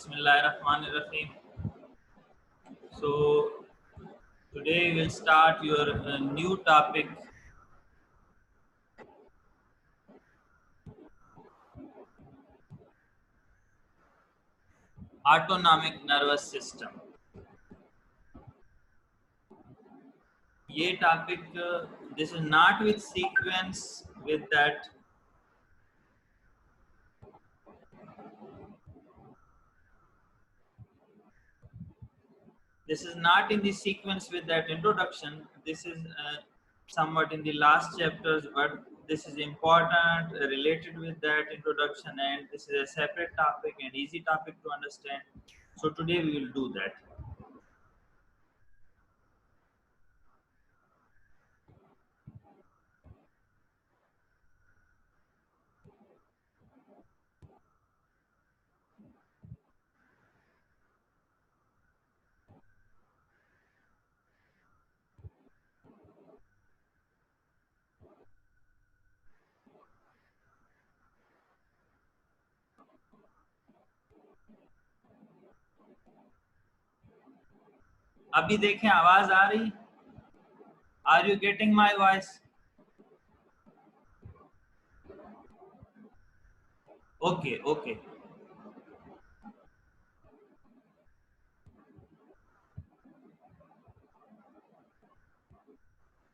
Bismillahirrahmanirrahim. So today we'll start your new topic, autonomic nervous system. ये topic this is not with sequence with that. This is not in the sequence with that introduction. This is somewhat in the last chapters, but this is important related with that introduction, and this is a separate topic and easy topic to understand. So today we will do that. अभी देखें आवाज आ रही? Are you getting my voice? Okay, okay.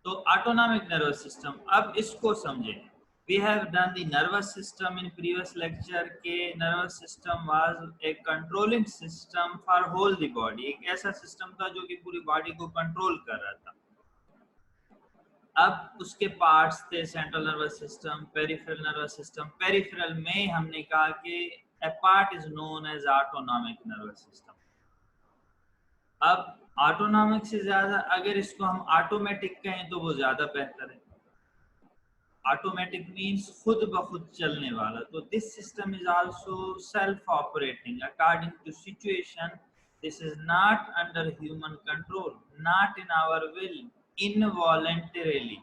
तो autonomic nervous system, अब इसको समझें. We have done the nervous system in previous lecture के nervous system was a controlling system for whole the body. एक ऐसा सिस्टम था जो कि पूरी बॉडी को कंट्रोल कर रहा था. अब उसके पार्ट्स थे central nervous system, peripheral nervous system. Peripheral में हमने कहा कि a part is known as autonomic nervous system. अब ऑटोनॉमिक से ज्यादा अगर इसको हम ऑटोमेटिक कहें तो वो ज्यादा बेहतर है. ऑटोमेटिक मीन्स खुद ब खुद चलने वाला. तो this system is also self operating according to situation. This is not under human control, not in our will, involuntarily.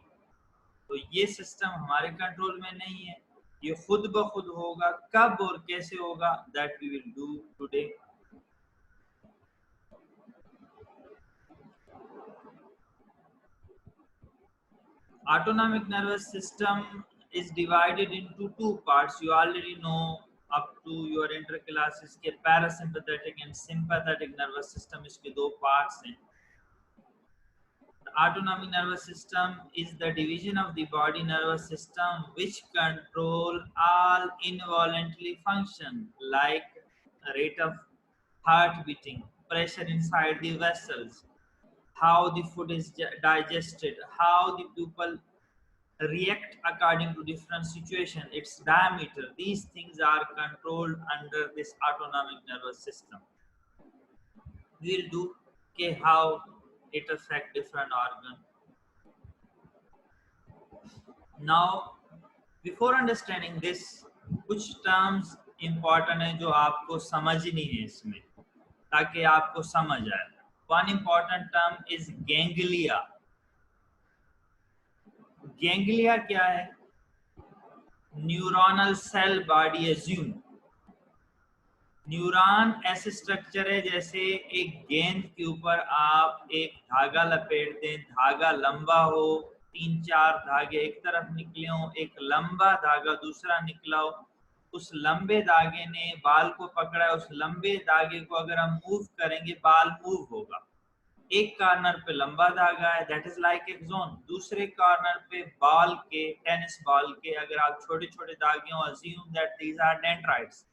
तो ये सिस्टम हमारे कंट्रोल में नहीं है. ये खुद ब खुद होगा. कब और कैसे होगा, that we will do today. Autonomic nervous system is divided into two parts. You already know up to your inter classes के parasympathetic and sympathetic nervous system इसके दो parts हैं. The autonomic nervous system is the division of the body nervous system which control all involuntary function like rate of heart beating, pressure inside the vessels, how the food is digested, how the pupil react according to different situation, its diameter. These things are controlled under this autonomic nervous system. We will do okay, how it affect different organ. Now before understanding this, कुछ terms important है जो आपको समझनी है इसमें ताकि आपको समझ आए. One important term is ganglia. Ganglia क्या है? Neuronal cell body assume. Neuron ऐसे स्ट्रक्चर है जैसे एक गेंद के ऊपर आप एक धागा लपेट दें. धागा लंबा हो, 3-4 धागे एक तरफ निकले हो, एक लंबा धागा दूसरा निकला हो. उस लंबे धागे ने बाल को पकड़ा है. उस लंबे धागे को अगर हम मूव करेंगे बाल मूव होगा. एक कॉर्नर पे लंबा धागा है, दैट इज लाइक एक जोन. दूसरे कॉर्नर पे बॉल के, टेनिस बॉल के अगर आप छोटे छोटे धागे हो, assume that these are dendrites.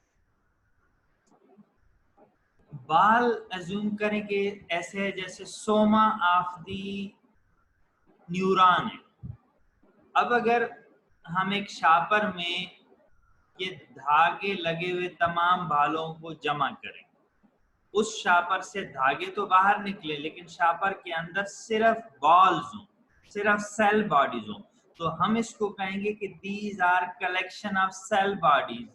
बाल अज्यूम करें कि ऐसे है जैसे सोमा ऑफ द न्यूरॉन है. अब अगर हम एक शापर में ये धागे लगे हुए तमाम बालों को जमा करें, उस शापर से धागे तो बाहर निकले लेकिन शापर के अंदर सिर्फ बॉल्स हो, सिर्फ सेल बॉडीज हो, तो हम इसको कहेंगे कि these are collection of cell bodies.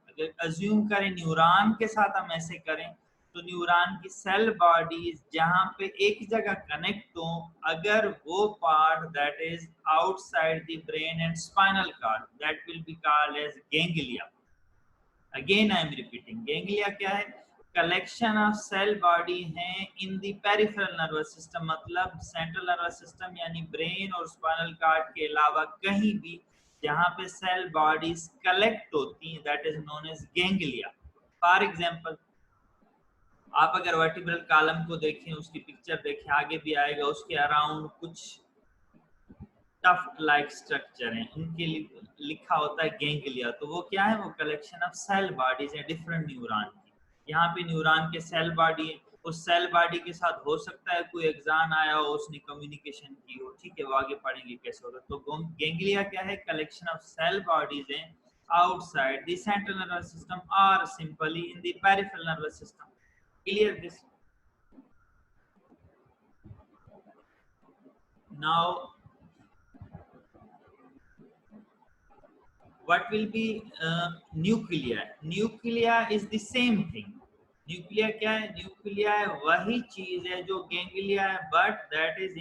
अगर अज्यूम करें न्यूरॉन के साथ हम ऐसे करें तो न्यूरॉन की सेल बॉडीज जहां पे एक जगह कनेक्ट हो, अगर वो part that is outside the brain and spinal cord, that will be called as ganglia. Again I am repeating, ganglia क्या है? कलेक्शन ऑफ सेल बॉडी हैं in the peripheral nervous system, मतलब सेंट्रल नर्वस सिस्टम यानी brain और spinal cord के अलावा कहीं भी जहां पे सेल बॉडीज कलेक्ट होती हैं, that is known as ganglia. For example, आप अगर वर्टिब्रल कॉलम को देखें, उसकी पिक्चर देखें, आगे भी आएगा, उसके अराउंड कुछ टफ्ट लाइक स्ट्रक्चर हैं, उनके लिए लिखा होता है गैंग्लिया। तो वो क्या है? वो कलेक्शन ऑफ सेल बॉडीज है डिफरेंट न्यूरॉन की। यहाँ पे न्यूरॉन के सेल बॉडी है, उस सेल बॉडी के साथ हो सकता है कोई एक्सान आया हो, उसने कम्युनिकेशन की हो, ठीक है, वो आगे पढ़ेंगे कैसे होगा। तो गैंग्लिया क्या है? कलेक्शन ऑफ सेल बॉडीज हैं outside the central nervous system or simply in the peripheral nervous system. Clear this? Now what will be nuclei? Nuclei is the same thing. Nuclei क्या है? न्यूक्लिया वही चीज है जो ganglia है, but that is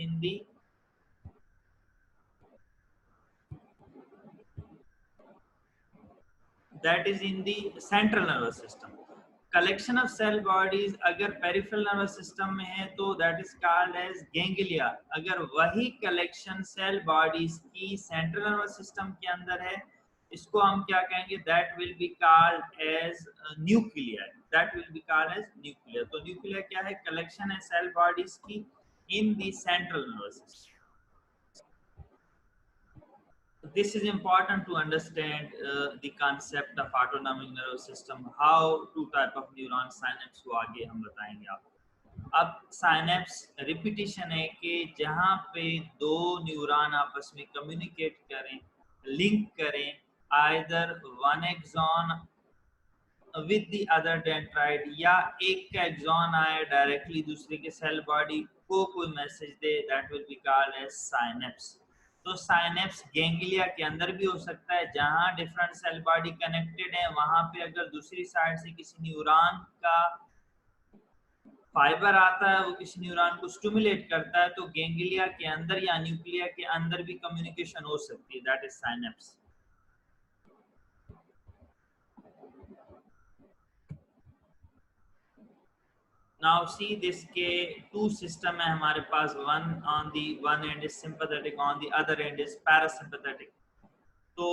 in the central nervous system. Collection of cell bodies अगर peripheral nervous system में है तो that is called as ganglia. अगर वही कलेक्शन सेल बॉडीज की सेंट्रल नर्वस सिस्टम के अंदर है, इसको हम क्या कहेंगे? That will be called as nuclei. That will be called as nuclei. तो न्यूक्लिया क्या है? कलेक्शन है सेल बॉडीज की in the central nervous system. This is important to understand the concept of autonomic nervous system, how two type of neuron synapse को आगे हम बताएंगे आपको। अब साइनेप्स रिपीटिशन है कि जहाँ पे दो न्यूरॉन आपस में कम्युनिकेट करें, लिंक करें, either one axon with the other dendrite, या एक का एक्सॉन आए डायरेक्टली दूसरे के सेल बॉडी को कोई मैसेज दे, that will be called as synapse. तो साइनेप्स गैंग्लिया के अंदर भी हो सकता है, जहां डिफरेंट सेल बॉडी कनेक्टेड है, वहां पे अगर दूसरी साइड से किसी न्यूरॉन का फाइबर आता है, वो किसी न्यूरॉन को स्टिमुलेट करता है, तो गैंग्लिया के अंदर या न्यूक्लिया के अंदर भी कम्युनिकेशन हो सकती है, that is synapse. Now see this के two system है हमारे पास, one on the one end is sympathetic, on the other end is parasympathetic. तो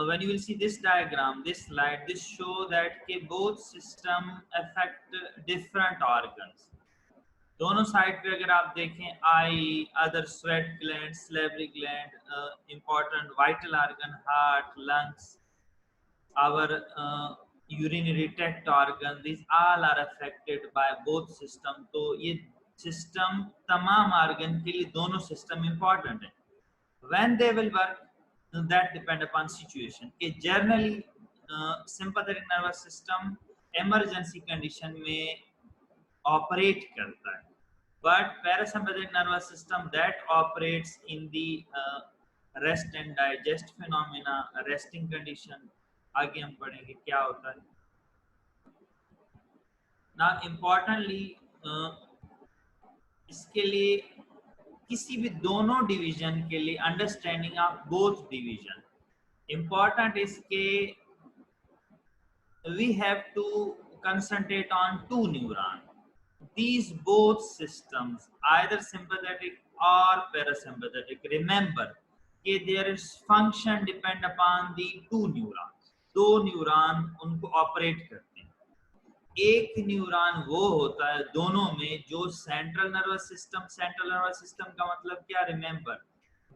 when you will see this diagram, this slide, this show that के both system affect different organs. दोनों side पे अगर आप देखें, eye, other sweat gland, salivary gland, important vital organ, heart, lungs, our urinary tract organ, these all are affected by both system. तो ये system तमाम organ के लिए दोनों system important है। When they will work, that depend upon situation. कि generally sympathetic nervous system emergency condition में operate करता है, but parasympathetic nervous system that operates in the rest and digest phenomena, resting condition। आगे हम पढ़ेंगे क्या होता है। ना इम्पोर्टेंटली इसके लिए किसी भी दोनों डिवीजन के लिए understanding of both division important. इसके we have to concentrate on two neurons. These both systems, either sympathetic or parasympathetic, remember that their function depend upon the two neurons. दो न्यूरॉन उनको ऑपरेट करते हैं। एक neuron वो होता है दोनों में जो सेंट्रल नर्वस सिस्टम का मतलब क्या? रिमेंबर,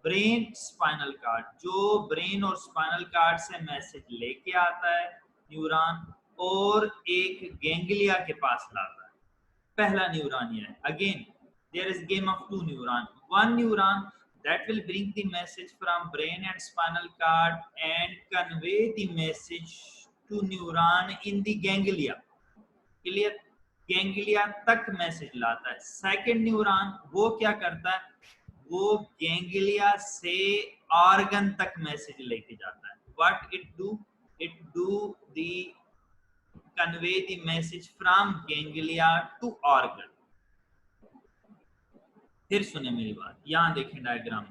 ब्रेन, स्पाइनल कार्ड, जो ब्रेन और स्पाइनल कार्ड से मैसेज लेके आता है न्यूरॉन, और एक गैंग्लिया के पास लाता है। पहला न्यूरॉन ये है। Again there is game of two neuron, one neuron that will bring the message from brain and spinal cord and convey the message to neuron in the ganglia. Clear? Ganglia तक message लाता है। Second neuron वो क्या करता है? वो ganglia से organ तक मैसेज लेके जाता है। What it do? It do the convey the message from ganglia to organ. फिर सुने मेरी बात, यहां देखें diagram.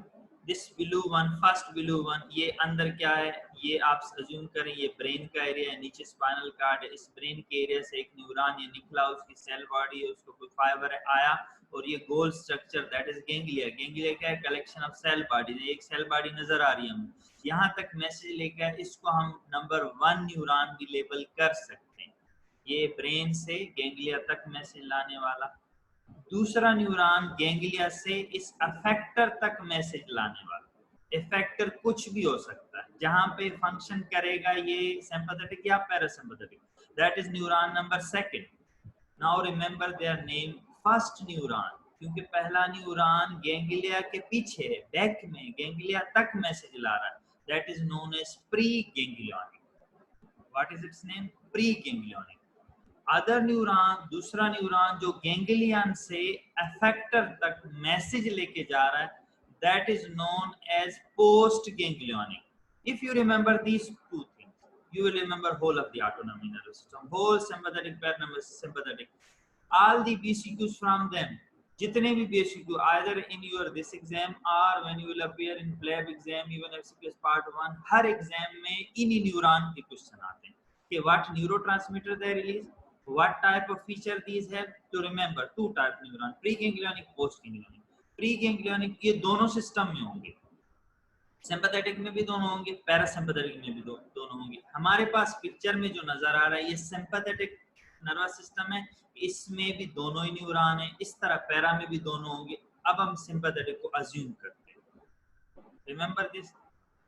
This blue one, first blue one, ये अंदर क्या है, ये आप अज्यूम करें ये ब्रेन का एरिया है, नीचे स्पाइनल कार्ड है, इस ब्रेन के एरिया से एक न्यूरॉन ये निकला, उसकी सेल बॉडी है, उसको कोई फाइबर आया और ये गोल structure that is ganglia. Ganglia क्या है, कलेक्शन ऑफ सेल बॉडी। एक सेल बॉडी नजर आ रही है हमें, यहाँ तक मैसेज लेकर इसको हम नंबर 1 न्यूरॉन भी लेबल कर सकते हैं, ये ब्रेन से गैंग्लिया तक मैसेज लाने वाला। दूसरा न्यूरॉन गैंग्लिया से इस अफेक्टर तक मैसेज लाने वाला। इफेक्टर कुछ भी हो सकता है, जहां पे फंक्शन करेगा ये सिंपैथेटिक या parasympathetic, that is neuron number 2। Now remember their name, first neuron, क्योंकि पहला न्यूरॉन गैंग्लिया के पीछे है, बैक में गैंग्लिया तक मैसेज ला रहा है, that is known as pre ganglionic. What is its name, pre ganglionic. Other neuron, दूसरा न्यूरॉन जो गैंग्लियन से अफेक्टर तक मैसेज लेके जा रहा है, that is known as post ganglionic. If you remember these two things, you will remember whole of the autonomic nervous system, whole sympathetic, parasympathetic, all the BCQs from them, जितने भी BCQ either in your this exam or when you will appear in PLAB exam, even FCPS part 1, her exam में इन्हीं neuron के question आते हैं कि what neurotransmitter they release, what type of feature these have. To remember two type neuron, preganglionic, postganglionic। Pre ganglionic ये दोनों system में होंगे, सिंपैथेटिक में भी दोनों होंगे, पैरासिम्पैथेटिक में भी दोनों होंगे। हमारे पास पिक्चर में जो नजर आ रहा है ये सिंपैथेटिक नर्वस सिस्टम है, इसमें भी दोनों ही न्यूरॉन है, इस तरह पैरा में भी दोनों होंगे। अब हम सिंपैथेटिक को अज्यूम करते हैं, रिमेंबर दिस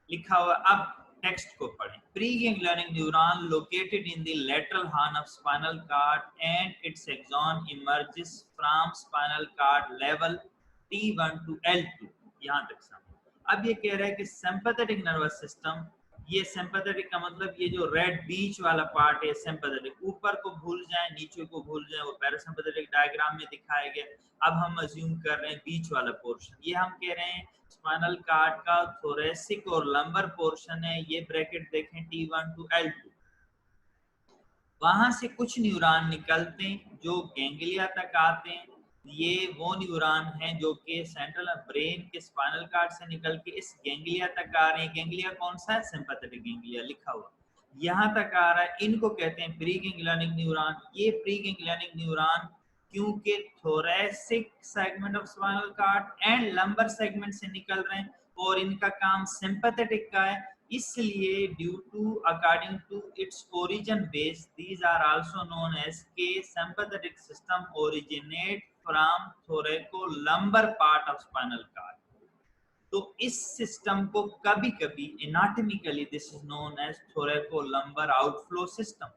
लिखा हुआ। अब टेक्स्ट को पढ़ें। Pre ganglionic neuron located in the lateral horn of spinal cord and its axon emerges from spinal cord level T1 to L2, यहाँ तक समझ। अब ये कह रहा है कि सिंपैथेटिक नर्वस सिस्टम, ये सिंपैथेटिक का मतलब ये जो रेड बीच वाला पार्ट है सिंपैथेटिक, ऊपर को भूल जाए नीचे को भूल जाए, वो पैरासिम्पैथेटिक डायग्राम में दिखाया गया। अब हम अज्यूम कर रहे हैं बीच वाला पोर्शन, ये हम कह रहे हैं स्पाइनल कॉर्ड का थोरेसिक और लंबर पोर्शन है, ये ब्रैकेट देखें T1 to L2। वहां से कुछ न्यूरॉन निकलते हैं जो गैंग्लिया तक आते हैं, ये वो न्यूरॉन हैं जो कि सेंट्रल ब्रेन के स्पाइनल कॉर्ड से निकल के इस गैंग्लिया तक आ रहे हैं। गैंग्लिया कौन सा है, सिंपैथेटिक गैंग्लिया लिखा हुआ, यहाँ तक आ रहा है, इनको कहते हैं प्री गैंग्लियोनिक न्यूरॉन। ये प्री गैंग्लियोनिक न्यूरॉन क्योंकि thoracic segment of spinal cord and lumbar segment से निकल रहे हैं और इनका काम सिंपैथेटिक का है, इसलिए due to according to its origin base these are also known as के sympathetic system originate from thoracolumbar part of spinal cord. तो इस सिस्टम को कभी कभी anatomically this is known as thoracolumbar outflow system.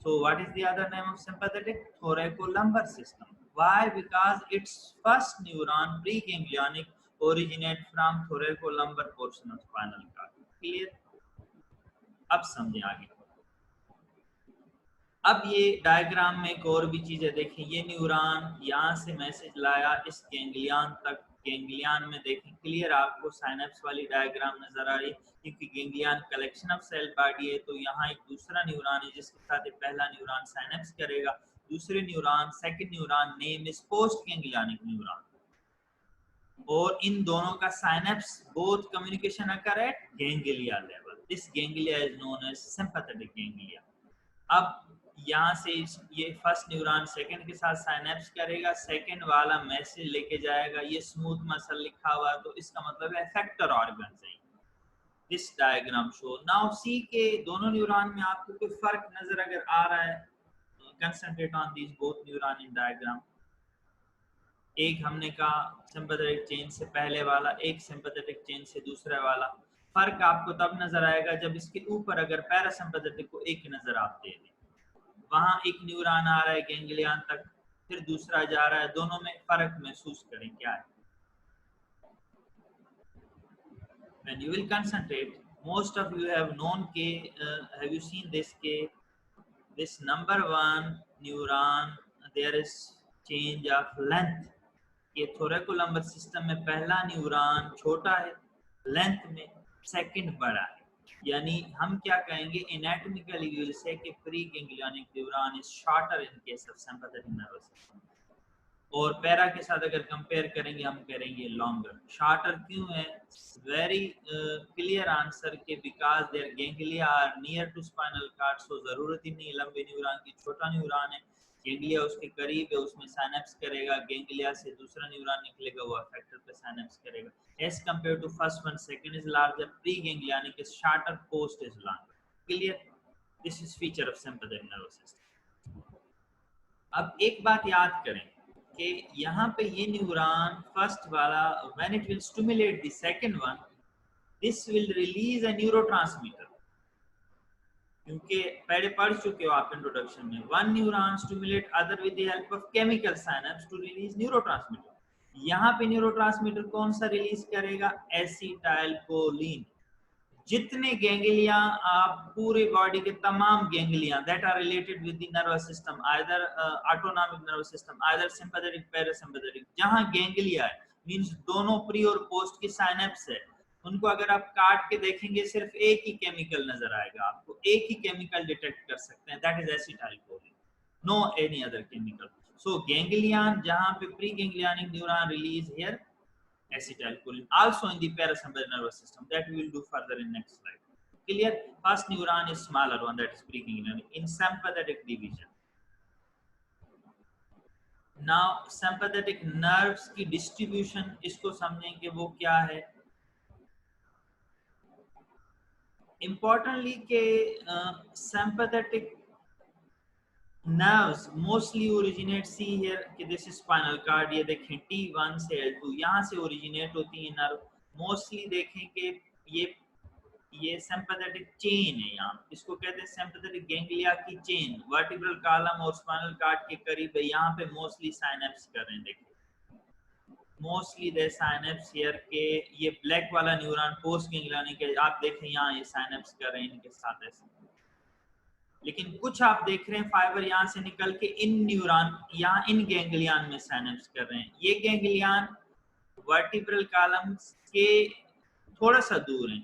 So what is the other name of sympathetic? Thoracolumbar system. Why? Because its first neuron preganglionic originate from thoracolumbar portion of spinal cord. Clear? अब समझें आगे। अब ये diagram में एक और भी चीजें देखें, ये न्यूरॉन यहाँ से मैसेज लाया इस गैंग्लियन तक, गैंग्लियन में देखें क्लियर आपको साइनेप्स वाली डायग्राम नजर आ रही है, क्योंकि ganglion collection of cell body है, तो यहाँ एक दूसरा न्यूरॉन है जिसके साथ पहला न्यूरॉन साइनेप्स करेगा, दूसरे neuron second neuron name is post ganglionic neuron, और इन दोनों का synapse both communication occur at ganglia level. This ganglia is known as sympathetic ganglia. अब यहाँ से ये फर्स्ट न्यूरॉन सेकंड के साथ साइनेप्स करेगा, सेकंड वाला मैसेज लेके जाएगा, ये स्मूथ मसल लिखा हुआ तो इसका मतलब है इफेक्टर ऑर्गन है। This diagram show now see के दोनों न्यूरॉन में आपको कोई फर्क नजर अगर आ रहा है, concentrate on these both neuron in diagram. एक हमने कहा सिंपैथेटिक चेन से पहले वाला, एक सिंपैथेटिक चेन से दूसरा वाला। फर्क आपको तब नजर आएगा जब इसके ऊपर अगर पैरासिम्पैथेटिक को एक नजर आप दे दें, वहां एक न्यूरॉन आ रहा है गैंग्लियन तक, फिर दूसरा जा रहा है, दोनों में फर्क महसूस करें क्या है। When you will concentrate, most of you have known के have you seen this के this number 1 neuron there is change of length। ये थोरैकोलम्बर सिस्टम में पहला न्यूरॉन छोटा है लेंथ में, सेकंड बड़ा है, यानी हम क्या कहेंगे एनाटॉमिकली वी विल से कि pre ganglionic neuron is shorter in case of sympathetic nervous system. और पैरा के साथ अगर कंपेयर करेंगे हम करेंगे लॉन्गर। शार्टर क्यों है? वेरी क्लियर आंसर के because their ganglia are near to spinal cord, so जरूरत ही नहीं लंबे न्यूरॉन की। छोटा न्यूरॉन है, गैंग्लिया उसके करीब है, उसमें साइनेप्स करेगा, गैंग्लिया से दूसरा न्यूरॉन निकलेगा, वो अफेक्टर पे साइनेप्स करेगा। As compare to first one, second is larger, pre ganglionic is shorter, post is longer. Clear? This is feature of sympathetic nervous system. अब एक बात याद करें कि यहाँ पे ये न्यूरॉन फर्स्ट वाला when it will stimulate the second one, this will release a neurotransmitter. क्योंकि पहले पढ़ चुके हो आप इंट्रोडक्शन में, one neuron stimulate other with the help of chemical synapse to release neurotransmitter. यहाँ पे न्यूरोट्रांसमीटर कौन सा रिलीज करेगा? एसिटाइलकोलिन। जितने गैंग्लिया आप पूरे बॉडी के तमाम ganglia that are related with the nervous system, either autonomic nervous system, either sympathetic parasympathetic, जहां गैंग्लिया है मींस दोनों प्री और पोस्ट की साइनेप्स है, उनको अगर आप काट के देखेंगे सिर्फ एक ही केमिकल नजर आएगा आपको, एक ही केमिकल डिटेक्ट कर सकते हैं, that is acetylcholine, no any other chemical. So ganglion जहां पे pre ganglionic neuron release here acetylcholine, also in the parasympathetic nervous system, that we will do further in next slide. Clear? First neuron is smaller one, that is preganglionic in sympathetic division. Now sympathetic nerves की distribution इसको समझेंगे वो क्या है। Importantly के sympathetic nerves mostly originate, see here कि this is spinal cord, ये देखें T1 से L2 यहाँ से originate होती है nerve। mostly देखें कि ये सिंपैथेटिक चेन है, यहाँ इसको कहते हैं सिंपैथेटिक गैंग्लिया की चेन, वर्टिब्रल कॉलम और स्पाइनल कॉर्ड के करीब है, यहाँ पे मोस्टली साइनेप्स कर रहे हैं। देखिए मोस्टली दे साइनेप्स हियर के, ये ब्लैक वाला न्यूरॉन पोस्ट गैंग्लियनिक है, आप देखें यहाँ ये साइनेप्स कर रहे हैं इनके साथ ऐसे। लेकिन कुछ आप देख रहे हैं फाइबर यहाँ से निकल के इन न्यूरॉन यहाँ इन गैंग्लियन में साइनेप्स कर रहे हैं। ये गैंग्लियन वर्टिब्रल कॉलम के थोड़ा सा दूर है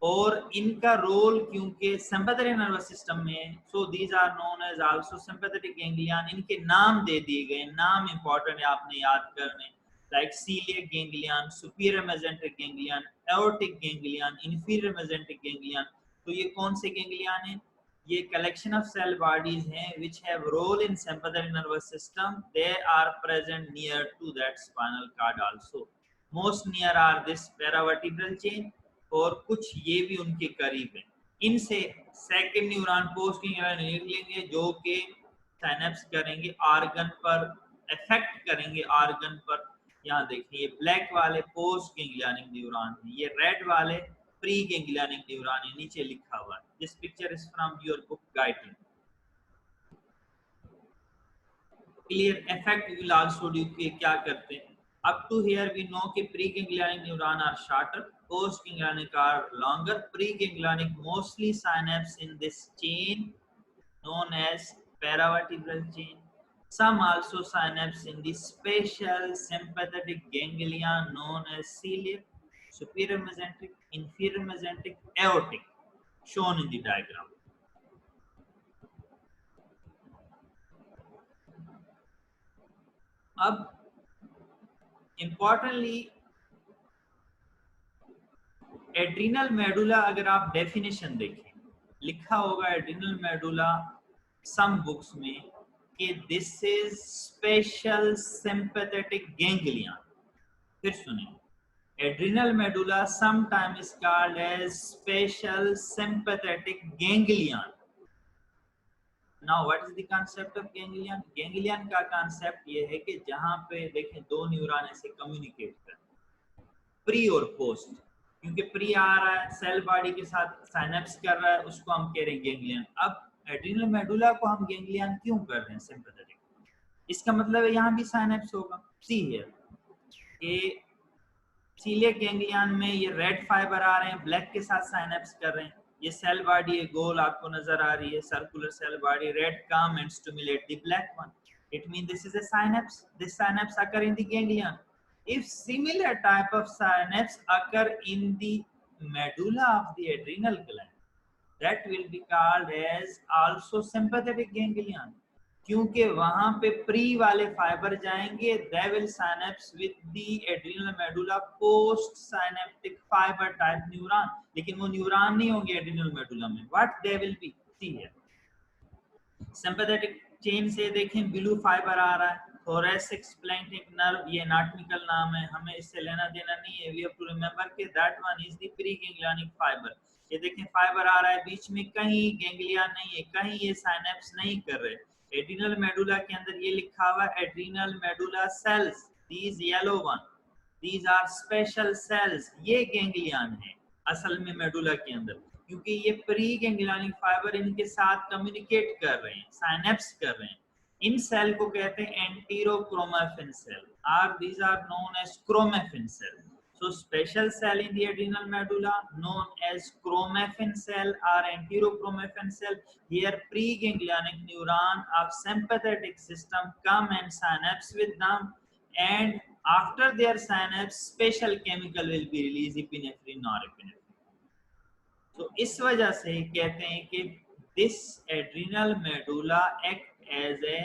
और इनका रोल क्योंकि सिंपैथेटिक नर्वस सिस्टम में, so these are known as also sympathetic ganglion, इनके नाम दे दिए गए, नाम इंपॉर्टेंट है आपने याद करने, like coeliac ganglion, superior mesenteric ganglion, aortic ganglion, inferior mesenteric ganglion. तो ये कौन से गैंग्लियन हैं? ये कलेक्शन ऑफ सेल बॉडीज हैं which have role in sympathetic nervous system, they are present near to that spinal cord also, most near are this paravertebral chain और कुछ ये भी उनके करीब है। इनसे सेकंड न्यूरॉन पोस्ट न्यूरॉन निकलेंगे जो कि साइनेप्स करेंगे ऑर्गन पर, इफेक्ट करेंगे ऑर्गन पर। यहाँ देखिए ये ब्लैक वाले पोस्ट गैंग्लियनिक न्यूरॉन है, ये रेड वाले प्री गैंग्लियनिक न्यूरॉन है, नीचे लिखा हुआ है। This picture is from your book guiding. Clear? Effect will also do के क्या करते हैं। Up to here we know कि preganglionic neuron are shorter, postganglionic are longer. Preganglionic mostly synapse in this chain known as paravertebral chain. Some also synapse in the spatial sympathetic ganglia known as celiac, superior mesenteric, inferior mesenteric, aortic, shown in the diagram. अब importantly adrenal medulla, अगर आप definition देखें लिखा होगा adrenal medulla सम books में कि this is special sympathetic ganglion. फिर सुनिए, adrenal medulla sometimes is called as special sympathetic ganglion. Now what is the concept of ganglion? Ganglion का कांसेप्ट ये है कि जहां पे देखें दो न्यूरॉन ऐसे कम्युनिकेट कर, प्री और पोस्ट, क्योंकि प्री आ रहा है सेल बॉडी के साथ साइनेप्स कर रहा है, उसको हम कह रहे हैं गैंग्लियन। अब एड्रिनल मेडुला को हम गैंग्लियन क्यों कर रहे हैं सिंपैथेटिक? इसका मतलब है यहाँ भी साइनेप्स होगा। सी हियर ये सीलियक गैंग्लियन में ये रेड फाइबर आ रहे हैं, ब्लैक के साथ साइनेप्स कर रहे हैं। ये सेल बॉडी है गोल आपको नजर आ रही है, circular cell body, red come and stimulate the black one, it mean this is a synapse, this synapse occur in the ganglion. If similar type of synapse occur in the medulla of the adrenal gland, that will be called as also sympathetic ganglion. क्योंकि वहां पे pre वाले fibre जाएंगे, they will synapse with the adrenal medulla post synaptic fibre type neuron, लेकिन वो neuron नहीं होंगे adrenal medulla में, व्हाट दे विल बी, सी है सिंपैथेटिक चेन से देखें ब्लू फाइबर आ रहा है, thoracic splanchnic nerve, ये एनाटॉमिकल नाम है, हमें इससे लेना देना नहीं है, we have to remember कि that one is the preganglionic fiber। ये देखें फाइबर आ रहा है, बीच में कहीं गैंग्लिया नहीं है, कहीं ये साइनेप्स नहीं कर रहे। एड्रिनल मेडुला के अंदर ये लिखा हुआ adrenal medulla cells, these yellow one, these are special cells, ये गैंग्लियन है असल में मेडुला के अंदर, क्योंकि ये प्री गैंग्लियनिक फाइबर इनके साथ कम्युनिकेट कर रहे हैं, साइनेप्स कर रहे हैं। इन सेल को कहते हैं enterochromaffin cell, are these are known as chromaffin cell. So special cell in the adrenal medulla known as chromaffin cell or enterochromaffin cell. Here preganglionic neuron of sympathetic system come and synapse with them, and after their synapse special chemical will be released, epinephrine, norepinephrine. तो इस वजह से कहते हैं कि this adrenal medulla act as a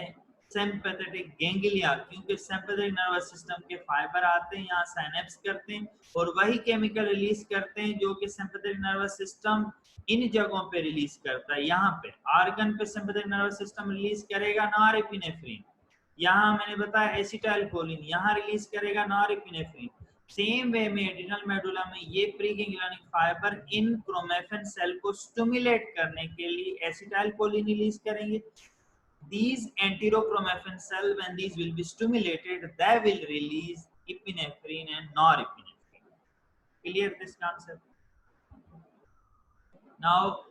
sympathetic ganglia, क्योंकि sympathetic nervous system के fibre आते हैं, यहाँ साइनेप्स करते हैं और वही केमिकल रिलीज करते हैं जो कि सिंपैथेटिक नर्वस सिस्टम इन जगहों पे रिलीज करता है। यहाँ पे आर्गन पे सिंपैथेटिक नर्वस सिस्टम रिलीज करेगा नॉरएपिनेफ्रिन, यहाँ मैंने बताया एसिटाइलकोलिन, यहाँ रिलीज करेगा नॉरएपिनेफ्रिन। सेम वे में एड्रिनल मेडुला में ये प्रीगैंग्लियोनिक फाइबर इन क्रोमेफिन सेल को स्टिमुलेट करने के लिए एसिटाइलकोलिन रिलीज करेंगे। These enterochromaffin cell, when these will be stimulated, they will release epinephrine and norepinephrine. Clear this concept? Now,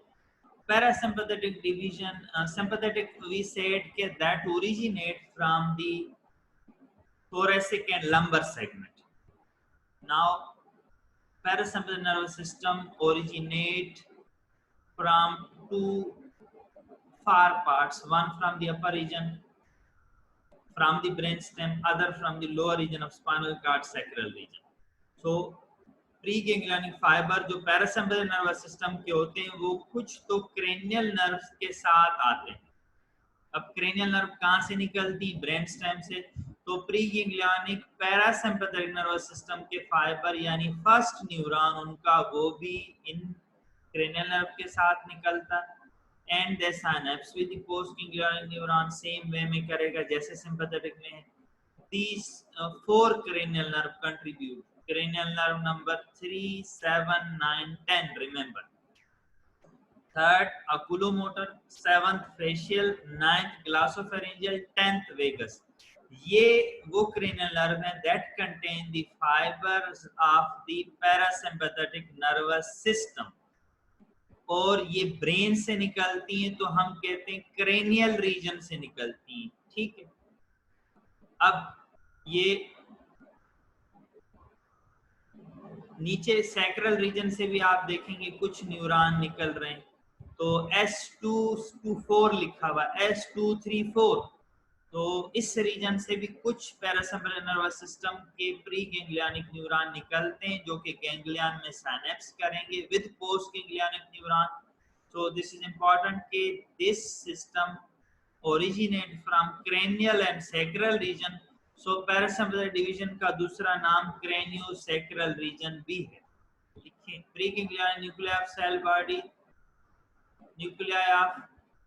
parasympathetic division, sympathetic we said that originate from the thoracic and lumbar segment. Now, parasympathetic nervous system originate from two far parts, one from the upper region from the brainstem, other from the lower region of spinal cord sacral region. So preganglionic fibre जो parasympathetic nervous system के होते हैं वो कुछ तो cranial nerves के साथ आते हैं। अब क्रेनियल नर्व कहाँ से निकलती है? ब्रेन स्टेम से। तो प्रीगैंग्लियोनिक पैरासिम्पैथेटिक नर्वस सिस्टम के फाइबर यानी फर्स्ट न्यूरॉन उनका वो भी इन क्रेनियल नर्व के साथ निकलता and they synapse with the postganglionic neuron same way में करेगा जैसे सिंपैथेटिक में है। These four cranial nerve contribute. Cranial nerve number 3, 7, 9, 10. Remember. Third, oculomotor. 7th, facial. 9th, glossopharyngeal. 10th, vagus. ये वो cranial nerve हैं that contain the fibers of the parasympathetic nervous system. और ये ब्रेन से निकलती हैं तो हम कहते हैं cranial region से निकलती हैं, ठीक है। अब ये नीचे सैक्रल रीजन से भी आप देखेंगे कुछ न्यूरॉन निकल रहे हैं, तो S2-4 लिखा हुआ, S2-3-4, तो इस रीजन से भी कुछ पैरासिम्पैथेटिक नर्वस सिस्टम के प्री गैंग्लियोनिक न्यूरॉन निकलते हैं जो कि गैंग्लियन में साइनेप्स करेंगे with post ganglionic neuron. So this is important कि this system originate from cranial and sacral region. So parasympathetic division का दूसरा नाम क्रेनियोसैक्रल रीजन भी है। देखिए preganglion nuclei of cell body, nuclei of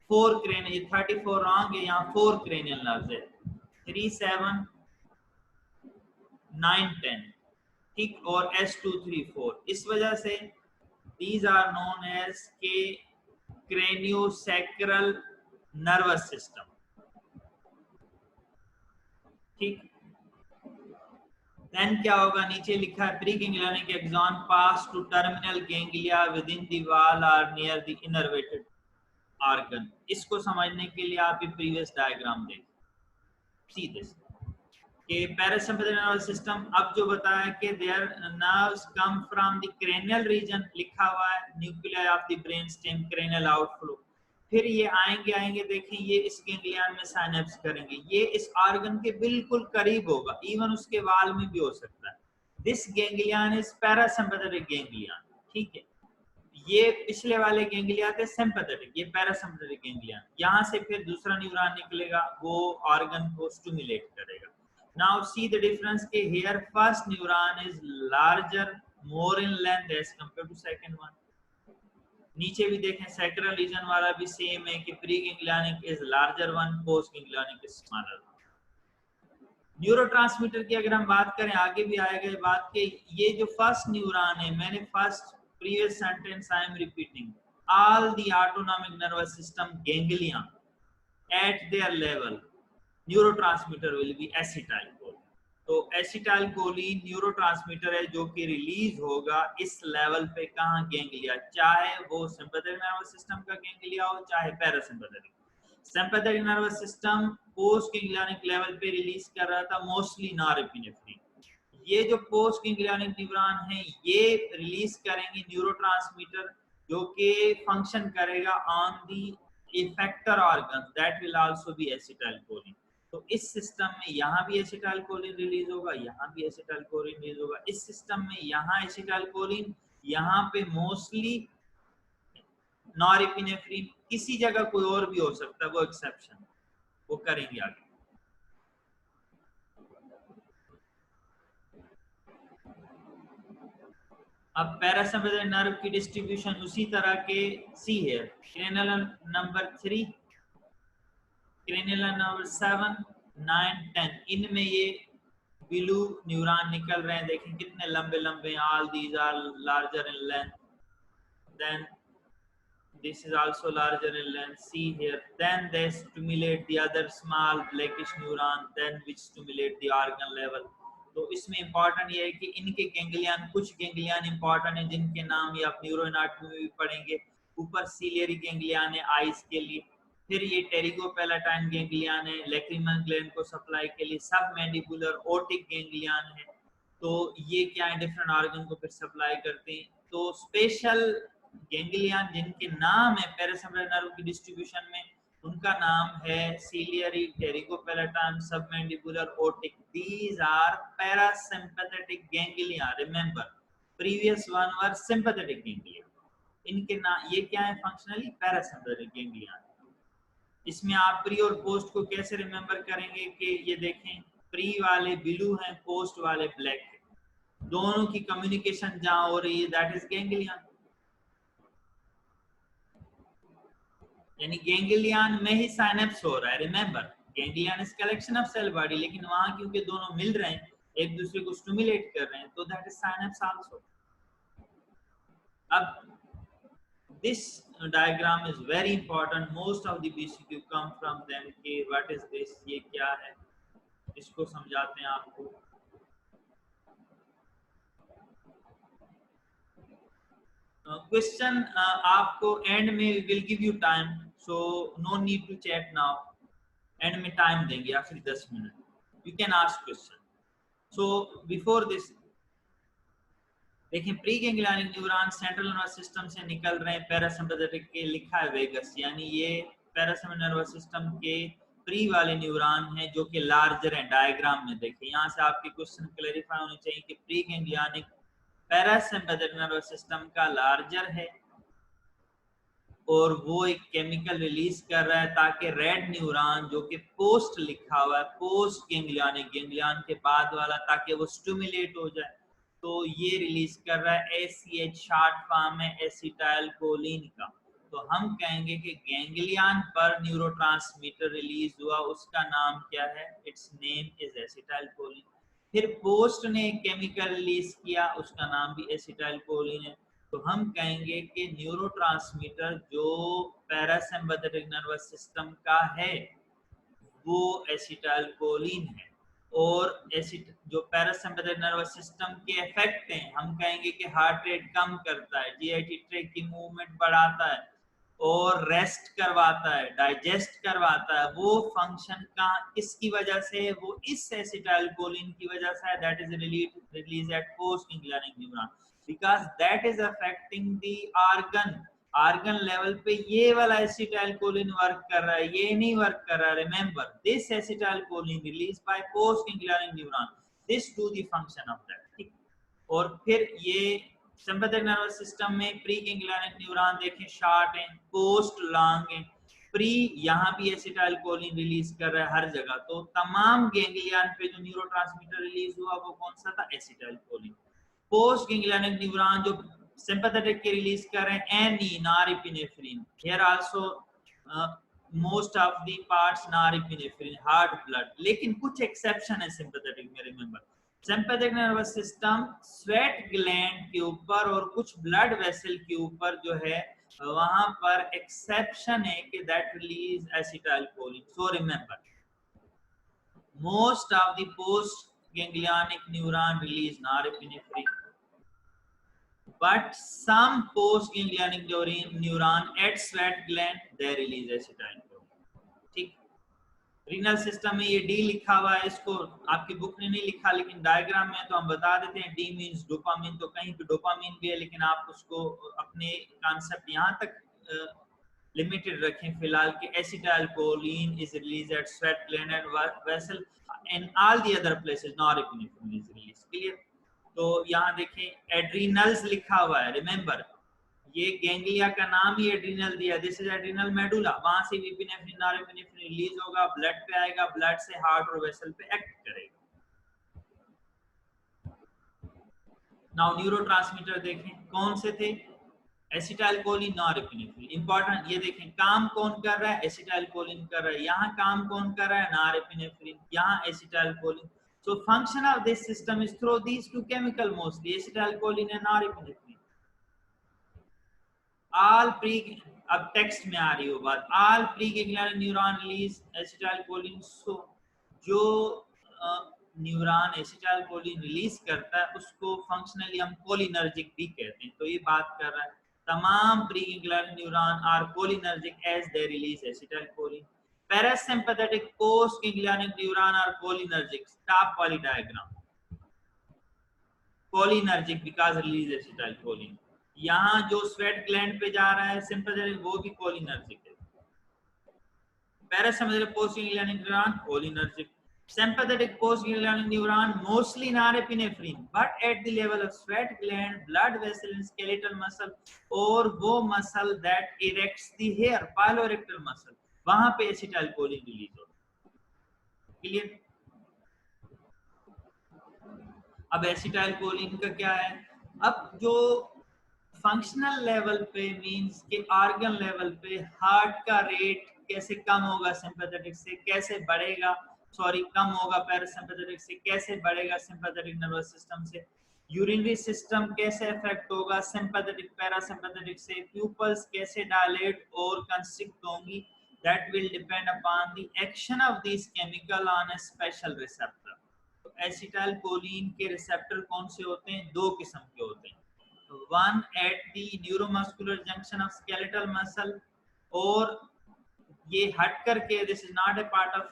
4 cranial, 34 wrong है, यहाँ 4 क्रेनियल नर्व्स है, 3, 7, 9, 10, ठीक, और S2-3-4। इस वजह से these are known as के क्रेनियोसैक्रल नर्वस सिस्टम, ठीक। देन क्या होगा, नीचे लिखा है preganglionic axon pass to terminal ganglia with in the wall और नियर द इनर्वेटेड ऑर्गन। इसको समझने के लिए आप ये प्रीवियस डायग्राम देखें सीधे से कि पैरासिम्पैथेटिक नर्वस सिस्टम अब जो बताया कि there nerves come from the cranial region, लिखा हुआ है nuclei of the brain stem cranial outflow, फिर ये आएंगे देखें ये इस गैंग्लियन में साइनेप्स करेंगे, ये इस ऑर्गन के बिल्कुल करीब होगा, इवन उसके वाल में भी हो सकता है। This ganglion is parasympathetic ganglion, ठीक है। ये पिछले वाले गैंग्लिया थे सिंपैथेटिक, ये पैरासिम्पैथेटिक गैंग्लिया। यहाँ से फिर दूसरा न्यूरॉन निकलेगा, वो ऑर्गन को स्टिमुलेट करेगा। नाउ सी द डिफरेंस के here first neuron is larger more in length as compare to second one. नीचे भी देखें सैक्रल रीजन वाला भी सेम है कि pre ganglionic is larger one, post ganglionic is smaller one. Neurotransmitter की अगर हम बात करें, आगे भी आएगा ये बात कि ये जो फर्स्ट न्यूरॉन है, मैंने first previous sentence I am repeating, all the autonomic nervous system ganglia at their level neurotransmitter will be acetylcholine। तो acetylcholine न्यूरोट्रांसमीटर है जो कि रिलीज होगा इस लेवल पे, कहाँ, गैंग्लिया, चाहे वो सिंपैथेटिक नर्वस सिस्टम का गैंग्लिया हो चाहे parasympathetic. Sympathetic nervous system post ganglionic level पे रिलीज कर रहा था मोस्टली नॉरएपिनेफ्रिन। ये जो पोस्ट गैंग्लियनिक न्यूरॉन है ये रिलीज करेंगे न्यूरोट्रांसमीटर जो कि फंक्शन करेगा on the effector organ, that will also be acetylcholine. तो इस सिस्टम में यहाँ भी एसिटाइलकोलिन रिलीज होगा, यहाँ भी एसिटाइलकोलिन रिलीज होगा। इस सिस्टम में यहाँ एसिटाइलकोलिन, यहाँ पे मोस्टली नॉरएपिनेफ्रिन, किसी जगह कोई और भी हो सकता है, वो एक्सेप्शन, वो करेंगे आगे। अब पैरासिम्पैथेटिक नर्व की डिस्ट्रीब्यूशन उसी तरह के सी है, क्रेनियल नंबर 3, क्रेनियल नंबर 7, 9, 10, इनमें ये ब्लू न्यूरॉन निकल रहे हैं, देखें कितने लंबे लंबे हैं, all these are larger in length, then this is also larger in length, see here, then they stimulate the other small blackish neuron, then which stimulate the organ level। तो इसमें इंपॉर्टेंट ये है कि इनके गैंग्लियन, कुछ ganglion important है जिनके नाम ये आप न्यूरोएनाटॉमी में भी पढ़ेंगे। ऊपर सीलियरी गैंग्लियन है आईज के लिए, फिर ये टेरिगोपैलेटाइन गैंग्लियन है लैक्रिमल ग्लैंड को सप्लाई के लिए, सब मैंडिबुलर ओटिक गैंग्लियन है, तो ये क्या है, डिफरेंट ऑर्गन को फिर सप्लाई करते हैं। तो स्पेशल गैंग्लियन जिनके नाम है पैरासिम्पैथेटिक नर्व की डिस्ट्रीब्यूशन में, उनका नाम है ciliary, pterygopalatine, submandibular, otic. These are parasympathetic ganglia, remember previous one were sympathetic ganglia. इनके नाम ये क्या है, फंक्शनली पैरासिम्पैथेटिक गैंग्लिया। इसमें आप प्री और पोस्ट को कैसे रिमेंबर करेंगे कि ये देखें, प्री वाले ब्लू हैं, पोस्ट वाले ब्लैक हैं, दोनों की कम्युनिकेशन जहां हो रही है दैट इज गैंग्लियन। यानी गैंग्लियन में ही साइनेप्स हो रहा है, remember ganglion is collection of cell body, लेकिन वहां क्योंकि दोनों मिल रहे हैं, एक दूसरे को स्टिमुलेट कर रहे हैं, तो दैट इज साइनेप्स आल्सो। अब this diagram is very important, most of the BCQ come from them कि व्हाट इज दिस, ये क्या है, इसको समझाते हैं आपको। क्वेश्चन आपको एंड में will give you time, so no need to chat now, end में टाइम देंगे आखिरी 10 मिनट, you can ask question. So before this देखें, pre ganglionic neuron central nervous system से निकल रहे हैं, पैरासिम्पैथेटिक के लिखा है वेगस, यानी ये पैरासिम्पैथेटिक नर्वस सिस्टम के प्री वाले न्यूरॉन हैं जो कि लार्जर हैं। डायग्राम में देखें, यहाँ से आपके क्वेश्चन क्लैरिफाई होने चाहिए कि pre ganglionic parasympathetic nervous system का लार्जर है और वो एक केमिकल रिलीज कर रहा है ताकि रेड न्यूरॉन जो कि पोस्ट लिखा हुआ है, पोस्ट गैंग्लियनिक, गैंग्लियन के बाद वाला, ताकि वो स्टिमुलेट हो जाए, तो ये रिलीज कर रहा है एसीएच, शॉर्ट फॉर्म है एसिटाइलकोलिन का। तो हम कहेंगे कि गैंग्लियन पर न्यूरोट्रांसमीटर रिलीज हुआ, उसका नाम क्या है, इट्स नेम इज एसिटाइलकोलिन। फिर पोस्ट ने एक केमिकल रिलीज किया, उसका नाम भी एसिटाइलकोलिन है। तो हम कहेंगे कि न्यूरोट्रांसमीटर जो पैरासिम्पैथेटिक नर्वस सिस्टम का है वो एसिटाइलकोलिन है, और जो पैरासिम्पैथेटिक नर्वस सिस्टम के इफेक्ट हैं, हम कहेंगे कि हार्ट रेट कम करता है, जीआईटी ट्रैक्ट की मूवमेंट बढ़ाता है और रेस्ट करवाता है, डाइजेस्ट करवाता है, वो फंक्शन का किसकी वजह से, वो इस एसिटाइलकोलिन की वजह से है, that is release at post ganglionic neuron, because that is affecting the organ level पे ये वाला एसिटाइलकोलिन वर्क कर रहा है, ये नहीं वर्क कर रहा है। Remember this acetylcholine release by post ganglionic neuron, this do the function of that, ठीक। और फिर ये सिंपैथेटिक नर्वस सिस्टम में प्री गैंग्लियनिक न्यूरॉन देखें शॉर्ट हैं, पोस्ट लॉन्ग हैं। प्री यहाँ भी एसिटाइलकोलिन रिलीज कर रहा है हर जगह, तो तमाम गैंग्लियन पे जो न्यूरोट्रांसमीटर रिलीज हुआ वो कौन सा था, एसिटाइलकोलिन। पोस्ट गैंग्लियनिक न्यूरॉन जो सिंपैथेटिक के रिलीज कर रहे हैं any norepinephrine, here also most of the parts norepinephrine, heart blood, लेकिन कुछ एक्सेप्शन है सिंपैथेटिक में। Remember sympathetic nervous system sweat gland के ऊपर और कुछ ब्लड वेसल के ऊपर जो है वहां पर एक्सेप्शन है कि that release acetylcholine. So remember most of the post ganglionic neuron release norepinephrine, but some post ganglionic neuron at sweat gland they release acetylcholine. ठीक, रीनल सिस्टम में ये डी लिखा हुआ है, इसको आपकी बुक ने नहीं लिखा लेकिन डायग्राम में तो हम बता देते हैं। डी मींस डोपामिन, तो कहीं पे डोपामिन भी है लेकिन आप उसको अपने कॉन्सेप्ट यहाँ तक लिमिटेड रखें फिलहाल कि acetylcholine is release at sweat gland and vessel and all the other places norepinephrine is release. Clear? तो यहाँ देखें एड्रीनल्स लिखा हुआ है, रिमेंबर ये गैंग्लिया का नाम ही एड्रीनल दिया, दिस इज एड्रीनल मेडुला, वहां से भी एपिनेफ्रिन नॉरएपिनेफ्रिन रिलीज होगा, ब्लड पे आएगा, ब्लड से हार्ट और वेसल पे एक्ट करेगा। नाउ न्यूरोट्रांसमीटर देखें कौन से थे, एसिटाइलकोलिन नॉरएपिनेफ्रिन। इंपॉर्टेंट ये देखें काम कौन कर रहा है, एसिटाइलकोलिन कर रहा है, यहाँ काम कौन कर रहा है, नॉरएपिनेफ्रिन, यहाँ acetylcholine. So function of this system is through these two chemical mostly, acetylcholine and norepinephrine. All pre, अब टेक्स्ट में आ रही हो बात, all preganglionic neuron release acetylcholine. So जो न्यूरॉन एसिटाइलकोलिन रिलीज करता है उसको फंक्शनली हम कोलिनर्जिक भी कहते हैं। तो ये बात कर रहा है तमाम preganglionic neuron are cholinergic as they release acetylcholine. Parasympathetic post ganglionic neuron are cholinergic, top वाली diagram, cholinergic because release acetylcholine. यहाँ जो स्वेट ग्लैंड पे जा रहा है सिंपैथेटिक वो भी कोलिनर्जिक है। Parasympathetic post ganglionic neuron cholinergic, sympathetic postganglionic neuron mostly norepinephrine but at the level of sweat gland, blood vessel and skeletal muscle, और वो muscle that erects the hair, piloerectal muscle, वहां पे acetylcholine release होता है। Clear? अब acetylcholine का क्या है, अब जो फंक्शनल लेवल पे मींस के ऑर्गन लेवल पे हार्ट का रेट कैसे कम होगा सिंपैथेटिक से, कैसे बढ़ेगा, सॉरी कम होगा पैरासिम्पैथेटिक से, कैसे बढ़ेगा सिंपैथेटिक नर्वस सिस्टम से। यूरिनरी सिस्टम कैसे इफेक्ट होगा सिंपैथेटिक पैरासिम्पैथेटिक से, प्यूपल्स कैसे डायलेट और कंस्ट्रिक्ट होंगी, that will depend upon the action of this chemical on a special receptor. तो एसिटाइलकोलिन के रिसेप्टर कौन से होते हैं, दो किस्म के होते हैं, one at the neuromuscular junction of skeletal muscle, और ये हट करके this is not a part of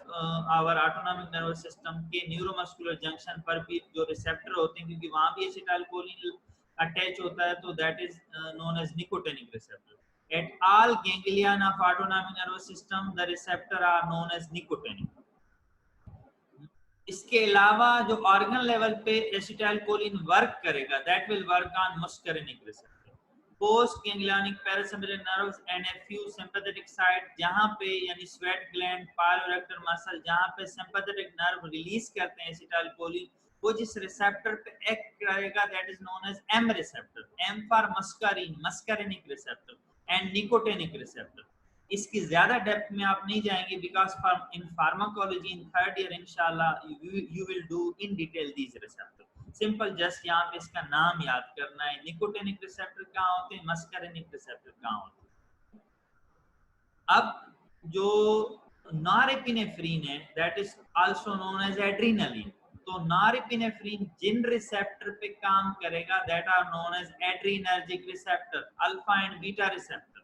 our autonomic nervous system के न्यूरोमस्कुलर जंक्शन पर भी जो रिसेप्टर होते हैं क्योंकि वहां भी एसिटाइलकोलिन अटैच होता है, तो that is known as nicotinic receptor. At all ganglion of autonomic nervous system the receptor are known as nicotinic. इसके अलावा जो ऑर्गन लेवल पे एसिटाइलकोलिन वर्क करेगा that will work on muscarinic receptor. Post ganglionic parasympathetic nerves and a few sympathetic site जहां पे यानी sweat gland, पाइलोरेक्टल muscle जहां पे सिंपैथेटिक नर्व रिलीज करते हैं एसिटाइलकोलिन, वो जिस रिसेप्टर पे एक्ट करेगा that is known as M receptor, M for muscarine, muscarinic receptor and nicotinic receptor. इसकी ज्यादा डेप्थ में आप नहीं जाएंगे because in pharmacology in third year इंशाल्लाह you will do in detail these receptor. Simple just यहाँ पे इसका नाम याद करना है, निकोटिनिक रिसेप्टर कहाँ होते हैं, मस्करिनिक रिसेप्टर कहाँ होते हैं। अब जो नॉरएपिनेफ्रिन है that is also known as adrenaline, तो नॉरएपिनेफ्रिन जिन रिसेप्टर पे काम करेगा that are known as adrenergic receptor, alpha and beta receptor.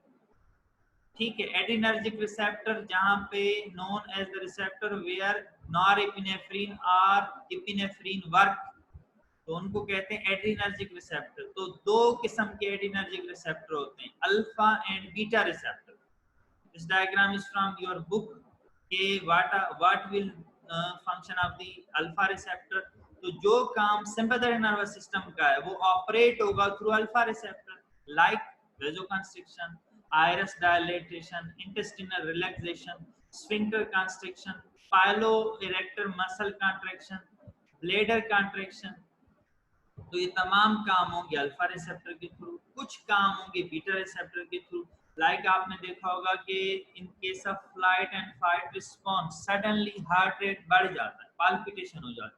ठीक है, एड्रीनर्जिक रिसेप्टर जहां पे known as the receptor where norepinephrine और एपिनेफ्रिन वर्क, तो उनको कहते हैं एड्रीनर्जिक रिसेप्टर। तो दो किस्म के एड्रीनर्जिक रिसेप्टर होते हैं, alpha and beta receptor. This diagram is from your book के what will function of the alpha receptor, तो जो काम सिंपैथेटिक नर्वस सिस्टम का है वो ऑपरेट होगा through alpha receptor, like vasoconstriction, iris dilatation, intestinal relaxation, sphincter constriction, pilo erector muscle contraction, bladder contraction. तो ये तमाम काम होंगे अल्फा रिसेप्टर के थ्रू, कुछ काम होंगे बीटा रिसेप्टर के थ्रू। लाइक आपने देखा होगा कि इन case of flight and fight response suddenly heart rate बढ़ जाता है, पाल्पिटेशन हो जाता है।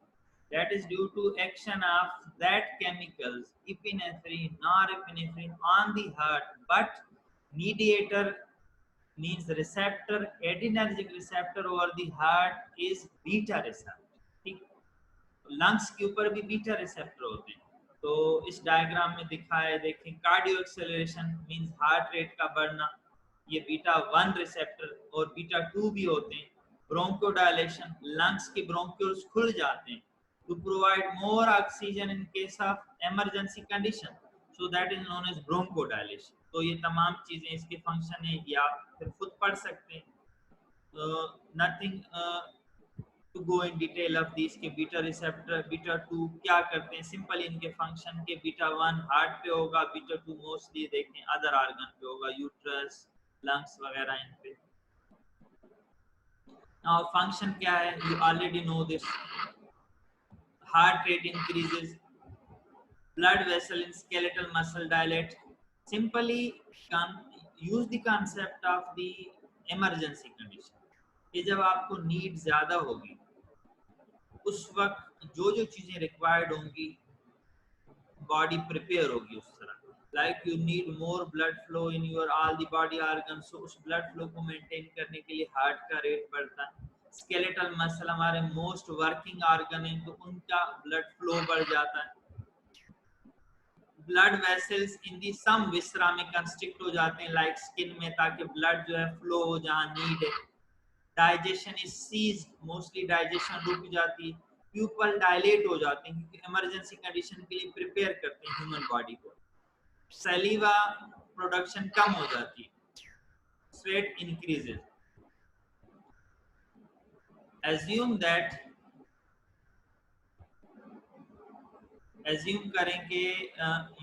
That is due to action of that chemicals epinephrine, norepinephrine on the heart, but mediator means receptor, adrenergic receptor over the heart is beta receptor। ठीक, lungs के ऊपर भी बीटा रिसेप्टर होते हैं। तो इस डायग्राम में दिखा है, देखें, cardio acceleration means heart rate का बढ़ना, ये बीटा 1 रिसेप्टर, और बीटा 2 भी होते हैं। ब्रोंकोडायलेशन, लंग्स के ब्रोंक्यूल्स खुल जाते हैं to provide more oxygen in case of emergency condition, so that is known as bronchodilation. तो ये तमाम चीजें इसके फंक्शन है, ये आप फिर खुद पढ़ सकते हैं। Nothing to go in detail of this के बीटा रिसेप्टर बीटा 2 क्या करते हैं, सिंपल इनके फंक्शन के बीटा 1 हार्ट पे होगा, बीटा 2 मोस्टली देखें अदर ऑर्गन पे होगा, यूट्रस, लंग्स वगैरह इन पे। नाउ फंक्शन क्या है, you already know this, heart rate increases, blood vessel in skeletal muscle dilate, simply use the concept of the emergency condition कि जब आपको नीड ज्यादा होगी उस वक्त जो जो चीजें रिक्वायर्ड होंगी बॉडी प्रिपेयर होगी उस तरह। Like you need more blood flow in your all the body organ, so उस ब्लड फ्लो को मेंटेन करने के लिए हार्ट का रेट बढ़ता है। स्केलेटल मसल हमारे मोस्ट वर्किंग ऑर्गन है, तो उनका ब्लड फ्लो बढ़ जाता है। ब्लड वेसल्स इन दी सम विसरा में कंस्ट्रिक्ट हो जाते हैं, लाइक स्किन में, ताकि ब्लड जो है फ्लो हो जहाँ नीड है। Digestion is ceased, mostly digestion रुक जाती है। प्यूपल डायलेट हो जाते हैं क्योंकि इमरजेंसी कंडीशन के लिए प्रिपेयर करते हैं ह्यूमन बॉडी को। सलीवा प्रोडक्शन कम हो जाती है। Sweat increases. Assume that, assume करें कि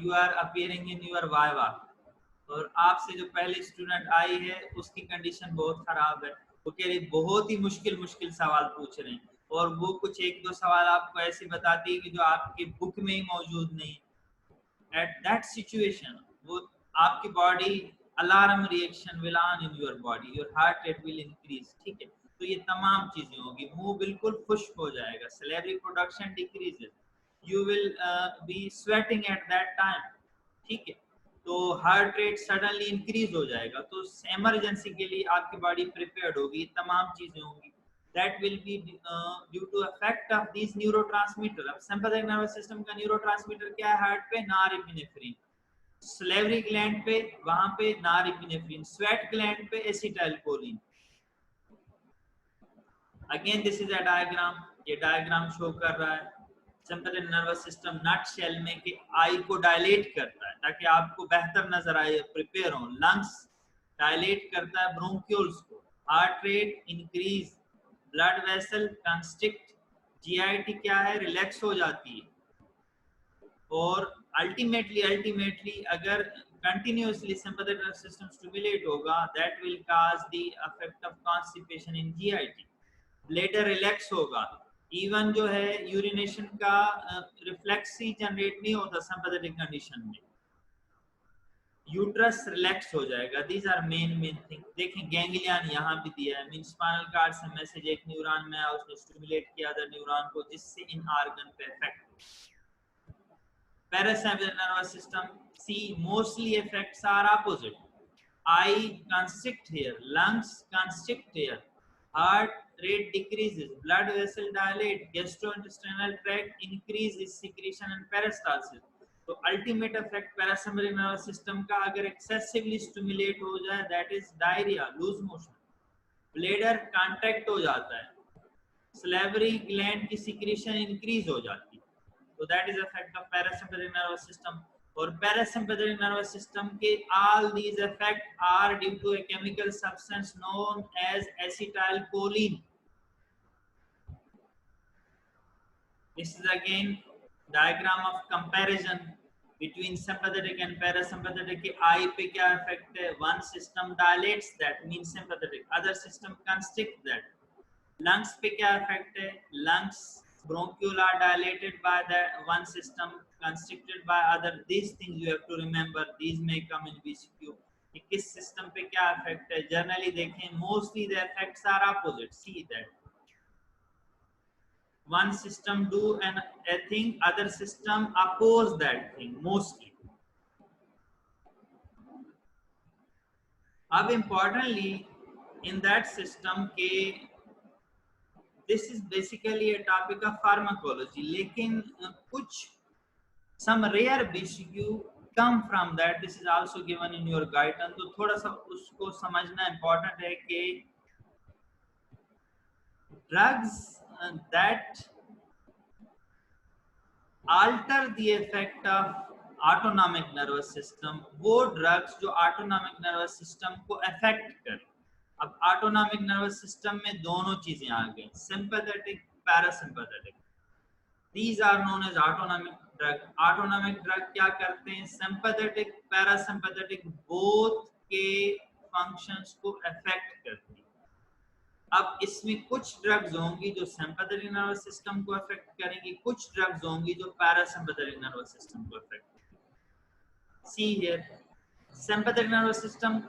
you are appearing in your viva, और आपसे जो पहले स्टूडेंट आई है उसकी कंडीशन बहुत खराब है, वो कह रही बहुत ही मुश्किल मुश्किल सवाल पूछ रहे हैं, और वो कुछ एक दो सवाल आपको ऐसे बताती है कि जो आपकी बुक में ही मौजूद नहीं। एट दैट सिचुएशन वो आपकी body alarm reaction will on in your body, your heart rate will increase. ठीक है, तो ये तमाम चीजें होगी, मुंह बिल्कुल खुश्क हो जाएगा, salary production decreases, you will be sweating at that time. ठीक है, तो हार्ट रेट सडनली इंक्रीज हो जाएगा, तो इमरजेंसी के लिए आपकी बॉडी प्रिपेयर्ड होगी, तमाम चीजें होंगी। That will be due to effect of these neurotransmitter। अब sympathetic nervous system का neurotransmitter क्या है हार्ट पे, नॉरएपिनेफ्रिन। सलेवरी ग्लैंड पे, वहां पे नॉरएपिनेफ्रिन। स्वेट ग्लैंड पे acetylcholine. Again this is a diagram, ये डायग्राम शो कर रहा है सिंपैथेटिक नर्वस सिस्टम नट शेल में कि आई को डायलेट करता है ताकि आपको बेहतर नजर आए, प्रिपेयर हो। लंग्स डायलेट करता है ब्रोंक्यूल्स को, heart rate increase, blood vessel constrict, GIT क्या है, रिलैक्स हो जाती है। और अल्टीमेटली अगर continuously sympathetic nervous system stimulate होगा, that will cause the effect of constipation in GIT. Bladder relax होगा, इवन जो है यूरिनेशन का रिफ्लेक्स ही जनरेट नहीं होता सिंपैथेटिक कंडीशन में। यूट्रस रिलैक्स हो जाएगा। These are main thing. देखें गैंग्लियन यहाँ भी दिया है, मीन स्पाइनल कार्ड से मैसेज एक न्यूरॉन में उसने स्टिमुलेट किया अदर न्यूरॉन को, जिससे इन ऑर्गन पे effect. Parasympathetic nervous system see mostly effects are opposite. Eye constrict here, lungs constrict here, heart rate decreases, blood vessel dilate, gastrointestinal tract increases secretion and peristalsis। तो ultimate effect parasympathetic nervous system का अगर excessively stimulate हो जाए, that is diarrhoea, loose motion, bladder contract हो जाता है, salivary gland की secretion increase हो जाती है। तो that is effect of parasympathetic nervous system. और पैरासिम्पैथेटिक नर्वस सिस्टम के all these effects are due to a chemical substance known as acetylcholine। This is again diagram of comparison between sympathetic and parasympathetic. कि eye पे क्या effect है? One system dilates, that means sympathetic. Other system constrict that. Lungs पे क्या effect है? Lungs bronchiole are dilated by that one system, constricted by other. These things you have to remember. These may come in VCQ. कि किस system पे क्या effect है? Generally देखें, mostly the effects are opposite. See that. One system do a thing, other system oppose that thing mostly. अब importantly in that system के this is basically a topic of pharmacology, लेकिन कुछ some rare BCQ come from that. This is also given in your guidance. तो थोड़ा सा उसको समझना important है कि drugs that alter the effect of autonomic nervous system, वो ड्रग्स जो ऑटोनॉमिक नर्वस सिस्टम को अफेक्ट करें. अब ऑटोनॉमिक नर्वस सिस्टम में दोनों चीजें आ गई, sympathetic, parasympathetic. These are known as autonomic drug. Autonomic drug क्या करते हैं? सिंपैथेटिक, पैरासिम्पैथेटिक बोथ के फंक्शंस को अफेक्ट करते हैं. अब इसमें कुछ ड्रग्स होंगी जो सिंपैथेटिक नर्वस सिस्टम को अफेक्ट करेंगी, कुछ ड्रग्स होंगी जो पैरासिम्पैथेटिक नर्वस सिस्टम को अफेक्ट करेंगी. See here, sympathetic nervous system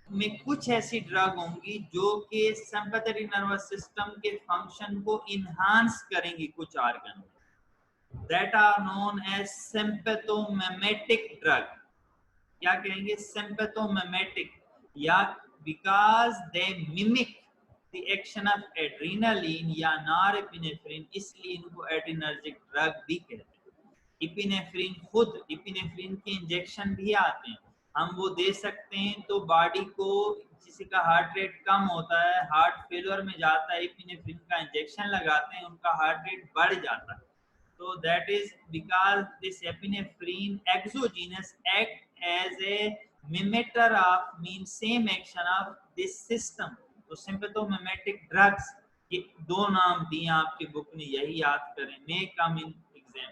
में कुछ ऐसी ड्रग होंगी जो कि सिंपैथेटिक नर्वस सिस्टम के फंक्शन को इनहांस करेंगी कुछ ऑर्गन में. That are known as sympathomimetic drug. क्या कहेंगे? सिंपैथोमिमेटिक, या because they mimic the action of adrenaline या नॉरएपिनेफ्रिन, इसलिए इनको एड्रेनर्जिक ड्रग भी कहते हैं. इपिनेफ्रिन, खुद इपिनेफ्रिन के इंजेक्शन भी आते हैं, हम वो दे सकते हैं. तो बॉडी को, किसी का हार्ट रेट कम होता है, हार्ट फेलियर में जाता है, इपिनेफ्रिन का इंजेक्शन लगाते हैं, उनका हार्ट रेट बढ़ जाता है. तो that is because this epinephrine exogenous act as a mimetic of, mean same action of this system. तो सिंपैथोमिमेटिक ड्रग्स के दो नाम दिए आपकी बुक ने, यही याद करें, मे कम इन एग्जाम.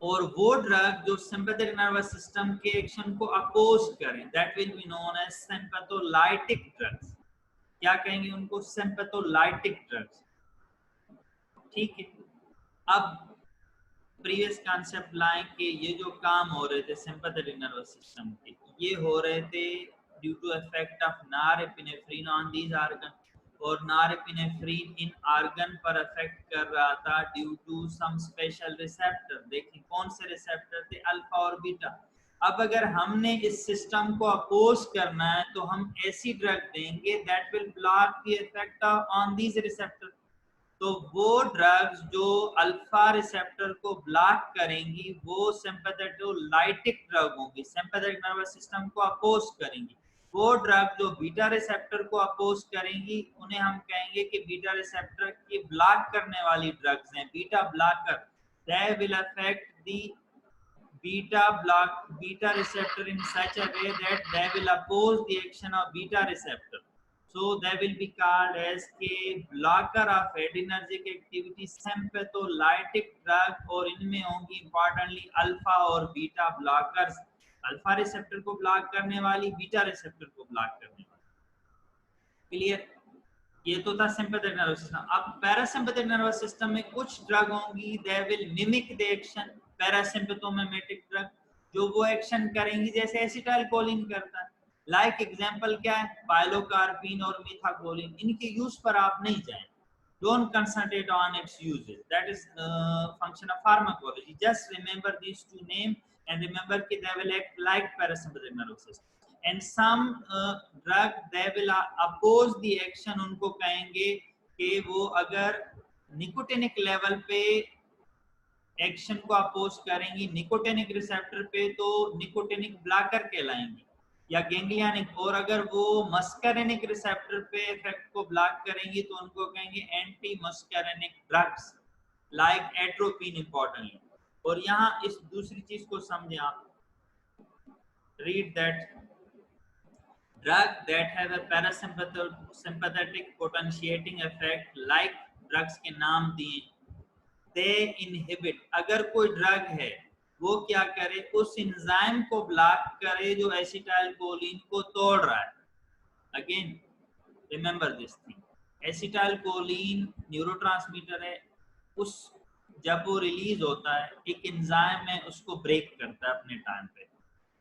और वो ड्रग जो सिंपैथेटिक नर्वस सिस्टम के एक्शन को अपोज करें, that will be known as sympatholytic drugs. क्या कहेंगे उनको? Sympatholytic drugs. ठीक है. अब प्रीवियस कॉन्सेप्ट लाएं कि ये जो काम हो रहे थे सिंपैथेटिक नर्वस सिस्टम के, ये हो रहे थे due to effect of norepinephrine on these organ. और नॉरएपिनेफ्रिन इन ऑर्गन पर इफेक्ट कर रहा था due to some special receptor. देखिए कौन से रिसेप्टर थे? अल्फा और बीटा. अब अगर हमने इस सिस्टम को अपोज करना है तो हम ऐसी ड्रग देंगे that will block the effect on these receptor. तो वो ड्रग्स जो अल्फा रिसेप्टर को ब्लॉक करेंगी वो सिंपैथेटोलाइटिक ड्रग होंगी, सिंपैथेटिक नर्वस सिस्टम को अपोज करेंगी. वो ड्रग जो बीटा रिसेप्टर को अपोज करेंगी उन्हें हम कहेंगे कि बीटा रिसेप्टर की ब्लॉक करने वाली ड्रग्स हैं, beta blocker. They will affect the beta receptor in such a way that they will oppose the action of beta receptor. So they will be called as a blocker of adrenergic activity, sympatholytic drug. और इनमें होंगी importantly alpha और beta blockers. Alpha receptor को block करने वाली, beta receptor को block करने वाली. क्लियर? ये तो था सिंपैथेटिक नर्वस सिस्टम. अब पैरासिम्पैथेटिक नर्वस सिस्टम में कुछ ड्रग होंगी they will mimic the action. Parasympathomimetic drug जो वो एक्शन करेंगी जैसे एसिटाइलकोलिन करता है. लाइक एग्जांपल क्या है? पाइलोकार्पिन और मिथाकोलिन. इनके यूज पर आप नहीं जाएं. Don't concentrate on its uses. That is function of pharmacology. Just remember these two names and remember that they will act like parasympathetic nervous system. And some drug they will oppose the action. उनको कहेंगे कि वो अगर nicotinic level पे action को oppose करेंगी nicotinic receptor पे तो निकोटिनिक ब्लॉकर कहलाएंगी या गैंग्लियनिक. और अगर वो मस्करेनिक रिसेप्टर पे इफेक्ट को ब्लॉक करेंगी तो उनको कहेंगे anti muscarinic drugs like atropine importantly. और यहाँ इस दूसरी चीज को समझें आप. Read that drug that have a parasympathetic potentiating effect like drugs के नाम दिए दे इनहिबिट, अगर कोई ड्रग है वो क्या करे, उस एंजाइम को ब्लॉक करे जो एसिटाइल कोलिन को तोड़ रहा है। Again remember this thing, acetyl choline neurotransmitter है, उस जब वो रिलीज होता है एक एंजाइम है उसको ब्रेक करता है अपने टाइम पे।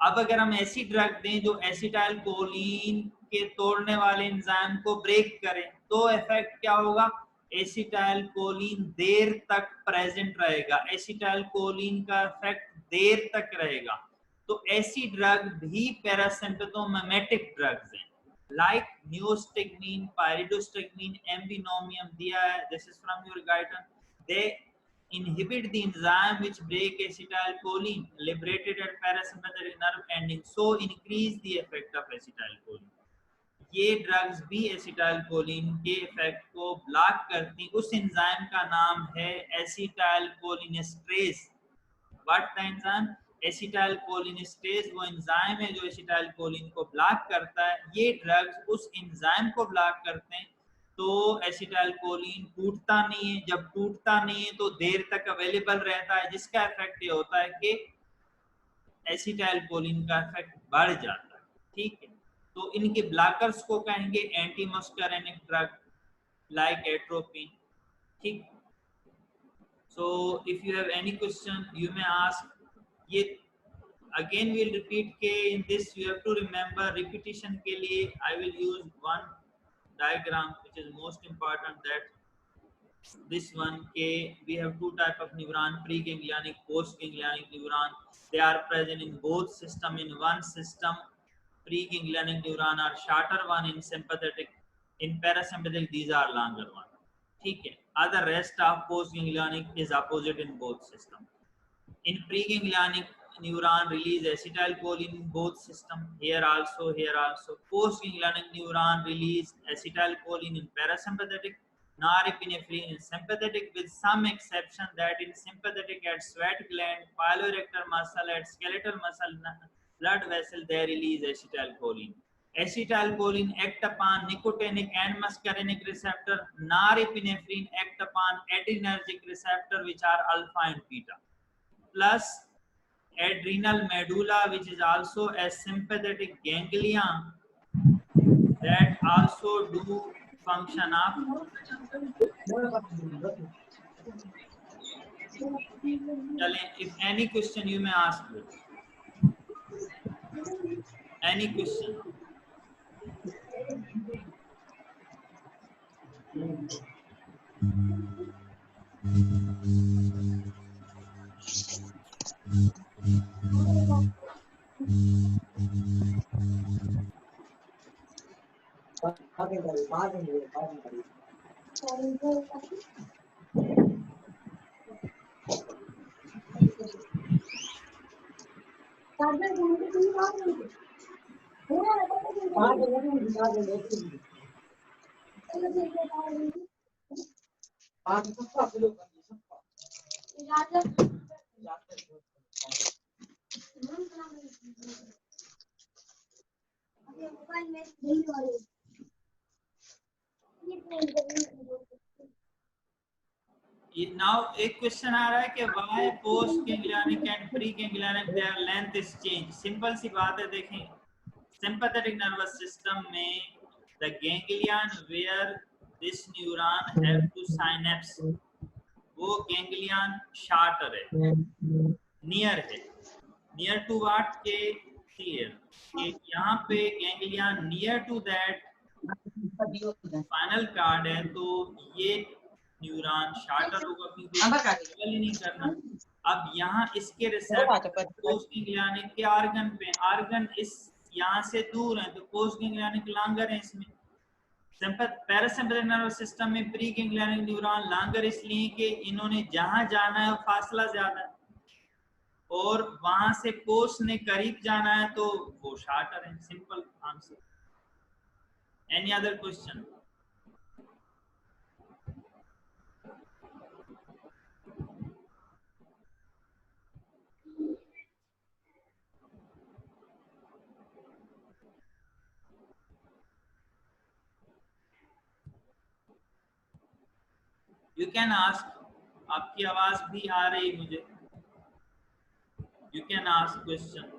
अब अगर हम ऐसी ड्रग दें जो एसिटाइल कोलिन के तोड़ने वाले एंजाइम को ब्रेक करें तो इफेक्ट क्या होगा, एसिटाइल कोलिन देर तक प्रेजेंट रहेगा, एसिटाइल कोलिन का इफेक्ट देर तक रहेगा। तो ऐसी ड्रग भी पैरासिम्पथोमिमेटिक ड्रग्स हैं, like neostigmine, pyridostigmine, ambinomium दिया है, this is from your guidance. They inhibit the enzyme which break acetylcholine liberated at parasympathetic nerve ending, so increase the effect of acetylcholine. ये ड्रग्स भी एसिटाइलकोलिन के effect को block करती, उस enzyme का नाम है एसिटाइलकोलिनेस्ट्रेज। व्हाट द एंजाइम, एसिटाइलकोलिनेस्ट्रेज वो एंजाइम है जो एसिटाइलकोलिन को ब्लॉक करता है। ये ड्रग्स उस एंजाइम को ब्लॉक करते हैं तो एसिटाइलकोलिन टूटता नहीं है, जब टूटता नहीं है तो देर तक अवेलेबल रहता है, जिसका इफेक्ट ये होता है कि एसिटाइलकोलिन का इफेक्ट बढ़ जाता है। ठीक है, तो इनके ब्लॉकर्स को कहेंगे anti muscarinic drug like atropine. ठीक, so if you have any question you may ask. ये again we'll repeat के in this you have to remember, repetition के लिए I will use one diagram which is most important, that this one के we have two type of neuron, preganglionic, postganglionic neuron. They are present in both system. In one system preganglionic neuron are shorter one, in sympathetic, in parasympathetic these are longer one. ठीक है, other rest of postganglionic is opposite in both system. In preganglionic neuron release acetylcholine in both system, here also, here also. Postganglionic neuron release acetylcholine in parasympathetic, norepinephrine in sympathetic, with some exception that in sympathetic at sweat gland, piloerector muscle, at skeletal muscle, blood vessel they release acetylcholine. Acetylcholine act upon nicotinic and muscarinic receptor, norepinephrine act upon adrenergic receptor which are alpha and beta, plus adrenal medulla which is also a sympathetic ganglion that also do function of. If any question you may ask me. Any question? Now एक question आ रहा है कि why post ganglionic and pre ganglionic their length is changed. Simple सी बात है, देखें sympathetic nervous system में the ganglion where this neuron have to synapse, वो ganglion shorter है, near है, near to what के here, कि यहाँ पे ganglion near to that spinal cord है, तो ये न्यूरॉन शार्टर होगा क्योंकि ही नहीं करना। अब यहाँ इसके रिसेप्टर पोस्टगैंग्लियनिक के आर्गन पे, आर्गन इस यहाँ से दूर है तो पोस्टगैंग्लियनिक लॉन्गर है इसमें। पैरासिम्पैथेटिक नर्वस सिस्टम में प्री गैंग्लियनिक न्यूरॉन लॉन्गर इसलिए कि इन्होंने जहां जाना है फासला ज्यादा है और वहां से पोस्ट ने करीब जाना है तो वो शार्टर है। Simple answer. Any other question? You can ask. आपकी आवाज भी आ रही मुझे। You can ask question.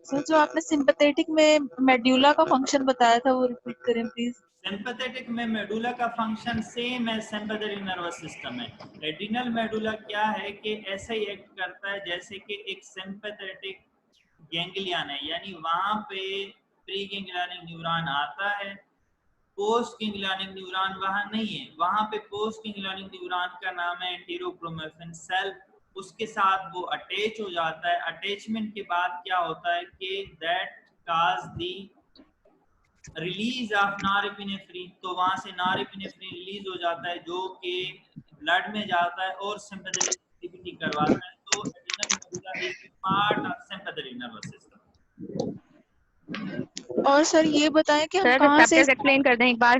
Sir जो आपने सिंपैथेटिक में मेड्यूला का फंक्शन बताया था वो रिपीट करें प्लीज। सिंपैथेटिक में मेडुला का फंक्शन सेम है सिंपैथेटिक नर्वस सिस्टम है। एड्रिनल मेडुला क्या है कि ऐसा ही एक्ट करता है जैसे कि एक सिंपैथेटिक गैंग्लियन है, यानी वहां पे प्री गैंग्लियनिक न्यूरॉन आता है, पोस्ट गैंग्लियनिक न्यूरॉन वहां नहीं है। वहां पे पोस्ट गैंग्लियनिक न्यूरॉन का नाम है एंटेरोक्रोमेफिन सेल, उसके साथ वो अटैच हो जाता है। अटैचमेंट के बाद क्या होता है कि that cause the release of norepinephrine, तो वहां से नॉरएपिनेफ्रिन रिलीज हो जाता है जो कि ब्लड में जाता है और सिंपैथेटिक एक्टिविटी करवाता है। तो adrenal medulla is the part of sympathetic nervous system. और सर ये बताएं कि हम सर कहाँ से रिसेप्टर्स एक्सप्लेन कर दें एक बार।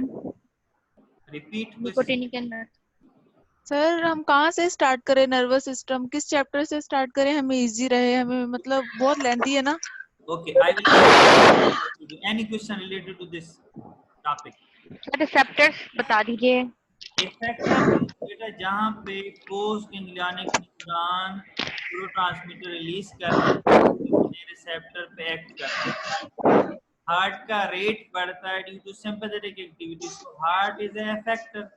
Repeat question. Nicotinic and sir हम कहाँ से स्टार्ट करें नर्वस सिस्टम, किस चैप्टर से स्टार्ट करें हमें इजी रहे, हमें मतलब बहुत लेंथी है ना। Okay, I will any question related to this topic. Sir receptors बता दीजिए। इफेक्टर बेटा जहाँ पे post ganglionic neuron neurotransmitter release करते हैं अपने रिसेप्टर पे एक्ट करते हैं। हार्ट का रेट बढ़ता है due to sympathetic activity, so heart is a effector.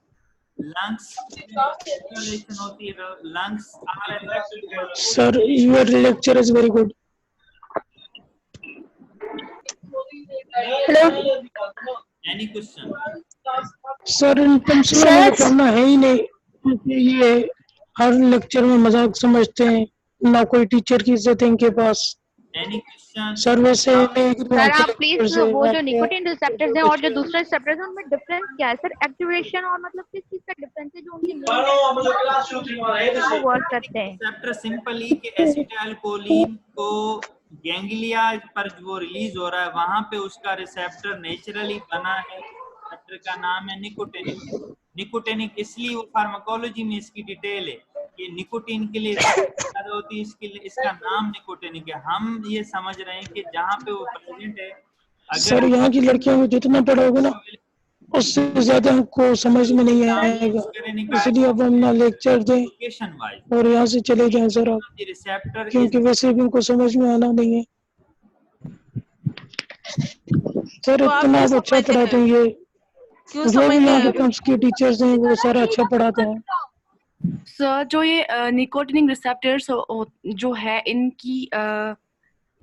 Lungs में सर्कुलेशन होती है, lungs are affected. Sir, your lecture is very good. Hello any question? Sir, इन टर्म्स में मुझे पढ़ना है ही नहीं, क्योंकि ये हर लेक्चर में मजाक समझते हैं, ना कोई टीचर की इज्जत है इनके पास। Any question? सर वैसे नहीं एग्री सर आपके आप लेक्चर प्लीज से। वो जो आपके निकोटिन रिसेप्टर्स हैं और जो दूसरे रिसेप्टर्स हैं उनमें डिफरेंस क्या है सर? एक्टिवेशन और मतलब किस चीज का डिफरेंस है जो उनकी वो वर्क करते हैं? रिसेप्टर सिंपली कि एसिटाइलकोलिन को गैंग्लिया पर वो रिलीज हो रहा है, वहां पे उसका रिसेप्टर नेचुरली बना है। रिसेप्टर का नाम है निकोटिनिक। निकोटिनिक इसलिए वो फार्माकोलॉजी में इसकी डिटेल है कि निकोटीन के लिए ज्यादा होती है, इसके लिए इसका नाम निकोटिनिक है। हम ये समझ रहे हैं कि जहाँ पे वो प्रेजेंट है, सर अगर यहाँ की लड़कियों को जितना पढ़ोगे ना उससे ज्यादा हमको समझ में नहीं आएगा, इसलिए अब हम ना लेक्चर दें लोकेशन वाइज और यहाँ से चले जाएं सर आप, रिसेप्टर इज क्योंकि वैसे भी उनको समझ में आना नहीं है। सर तो आप इतना क्यों आप अच्छा समझ पढ़ाते हैं, ये क्यों जो समझ भी नहीं यहाँ आया? के टर्म्स के टीचर्स हैं वो सारा अच्छा पढ़ाते हैं। सर जो ये निकोटिनिक रिसेप्टर्स जो है इनकी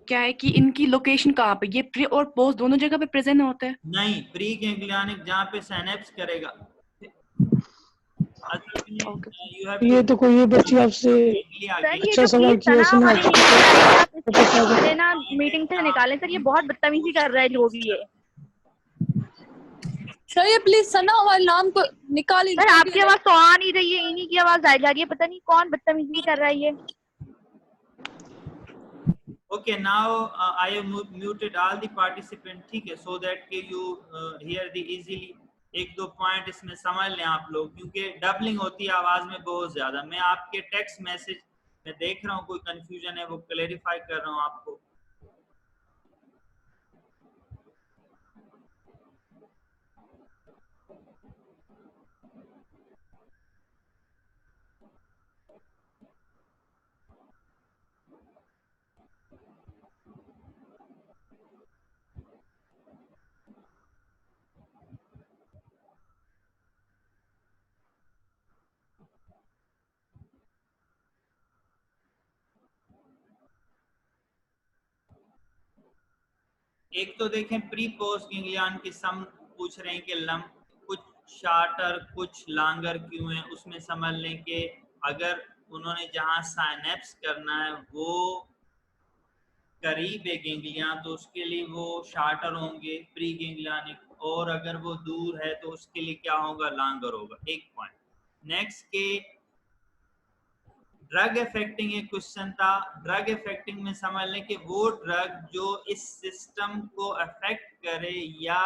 क्या है कि इनकी लोकेशन कहाँ पे, ये प्री और पोस्ट दोनों जगह पे प्रेजेंट होते हैं? नहीं, प्री गैंग्लियनिक जहाँ पे सिनेप्स करेगा। ये तो कोई ये बच्ची आपसे सर ये अच्छा जो सवाल प्लीज किया, सना इसने वाली आपको मीटिंग है आप तो बता दो। इससे ना मीटिंग से निकालें सर, ये बहुत बदतमीजी कर रहा है जो भी है। सर ये प्लीज सना वाले नाम को निकाल सर आपकी आवाज तो आ नहीं रही है, इन्हीं की आवाज आई जा रही है, पता नहीं कौन बदतमीजी कर रहा है ये। Okay, now I have muted all the participants, ठीक है, so that you hear the easily। एक दो पॉइंट इसमें समझ लें आप लोग, क्योंकि डबलिंग होती है आवाज में बहुत ज्यादा। मैं आपके टेक्स्ट मैसेज में देख रहा हूँ कोई कंफ्यूजन है, वो क्लेरिफाई कर रहा हूँ आपको। एक तो देखें प्री पोस्ट गैंग्लियन की सम पूछ रहे हैं कि लम कुछ शार्टर कुछ लॉन्गर क्यों है, उसमें समझ लें कि अगर उन्होंने जहां साइनेप्स करना है वो करीब है गैंग्लिया, तो उसके लिए वो शार्टर होंगे प्री गैंग्लियनिक, और अगर वो दूर है तो उसके लिए क्या होगा, लॉन्गर होगा। एक पॉइंट। नेक्स्ट के ड्रग इफेक्टिंग एक क्वेश्चन था। ड्रग इफेक्टिंग में समझ लें कि वो ड्रग जो इस सिस्टम को अफेक्ट करे या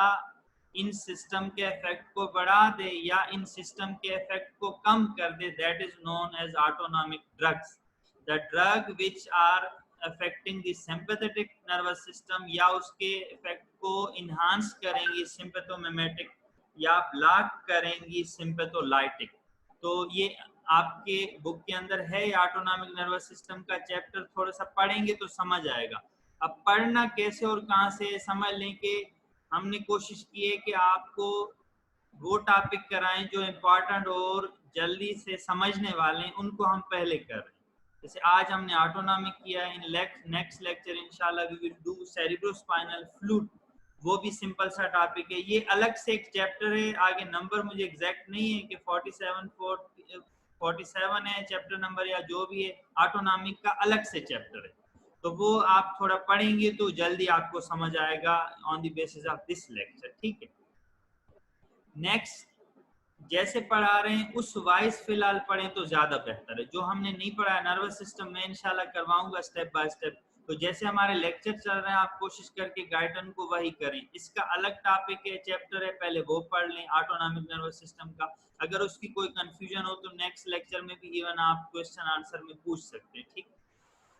इन सिस्टम के इफेक्ट को बढ़ा दे या इन सिस्टम के इफेक्ट को कम कर दे, that is known as autonomic drugs. The drug which are affecting the sympathetic nervous system या उसके इफेक्ट को इन्हांस करेंगी सिंपैथोमिमेटिक या ब्लॉक करेंगी सिंपैथोलाइटिक। तो ये आपके बुक के अंदर है, ऑटोनॉमिक नर्वस सिस्टम का चैप्टर, थोड़ा सा पढ़ेंगे तो समझ आएगा। अब पढ़ना कैसे और कहाँ से, समझ लें कि हमने कोशिश की है कि आपको वो टॉपिक कराएं जो इम्पोर्टेंट और जल्दी से समझने वाले हैं, उनको हम पहले कर रहे हैं। जैसे आज हमने ऑटोनॉमिक किया है, इन नेक्स्ट लेक्चर इंशाल्लाह we will do cerebrospinal fluid, वो भी सिंपल सा टॉपिक है। ये अलग से एक चैप्टर है, आगे नंबर मुझे एग्जैक्ट नहीं है कि 47 है चैप्टर नंबर या जो भी है, ऑटोनॉमिक का अलग से चैप्टर है, तो वो आप थोड़ा पढ़ेंगे तो जल्दी आपको समझ आएगा on the basis of this lecture, ठीक है। नेक्स्ट जैसे पढ़ा रहे हैं उस वाइज फिलहाल पढ़ें तो ज्यादा बेहतर है। जो हमने नहीं पढ़ा है नर्वस सिस्टम में इंशाल्लाह करवाऊंगा स्टेप बाय स्टेप, तो जैसे हमारे लेक्चर चल रहे हैं आप कोशिश करके गाइडन को वही करें। इसका अलग टॉपिक है, चैप्टर है, पहले वो पढ़ लें ऑटोनॉमिक नर्वस सिस्टम का। अगर उसकी कोई कंफ्यूजन हो तो नेक्स्ट लेक्चर में भी इवन आप क्वेश्चन आंसर में पूछ सकते हैं, ठीक।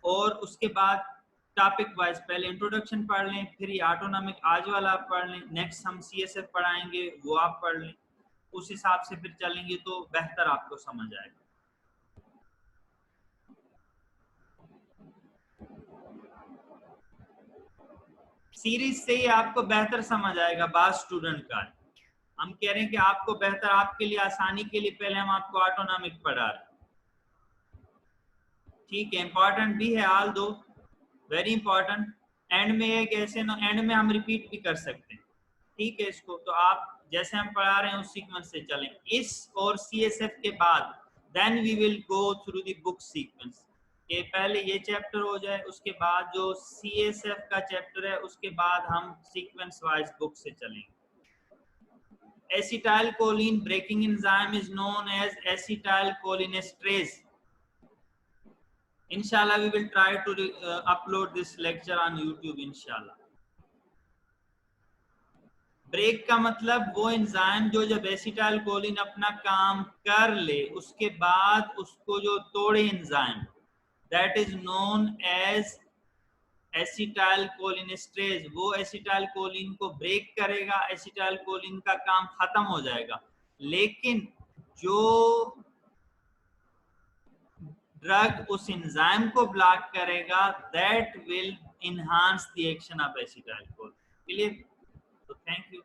और उसके बाद टॉपिक वाइज पहले इंट्रोडक्शन पढ़ लें, फिर ये ऑटोनॉमिक आज वाला आप पढ़ लें, नेक्स्ट हम CSF पढ़ाएंगे वो आप पढ़ लें, उस हिसाब से फिर चलेंगे तो बेहतर आपको समझ आएगा। सीरीज से ही आपको बेहतर समझ आएगा। बात स्टूडेंट का है, हम कह रहे हैं कि आपको बेहतर, आपके लिए आसानी के लिए पहले हम आपको ऑटोनॉमिक पढ़ा रहे हैं, ठीक है। इंपॉर्टेंट भी है, ऑल दो वेरी इंपॉर्टेंट। एंड में एक ऐसे ना, एंड में हम रिपीट भी कर सकते हैं, ठीक है। इसको तो आप जैसे हम पढ़ा रहे हैं उस सीक्वेंस से चलें। इस और CSF के बाद then we will go through the book sequence, कि पहले ये चैप्टर हो जाए, उसके बाद जो CSF का चैप्टर है उसके बाद हम सीक्वेंस वाइज बुक से चलेंगे। Acetylcholine breaking enzyme is known as acetylcholinesterase. Inshallah we will try to upload this lecture on YouTube inshallah। Break का मतलब वो एंजाइम जो जब एसिटाइलकोलिन अपना काम कर ले उसके बाद उसको जो तोड़े enzyme, that is known as acetylcholinesterase. वो एसिटाइलकोलिन को ब्रेक करेगा, एसिटाइलकोलिन का काम खत्म हो जाएगा, लेकिन जो ड्रग उस एंजाइम को ब्लॉक करेगा that will enhance the action of acetyl CoA। Clear? तो थैंक यू।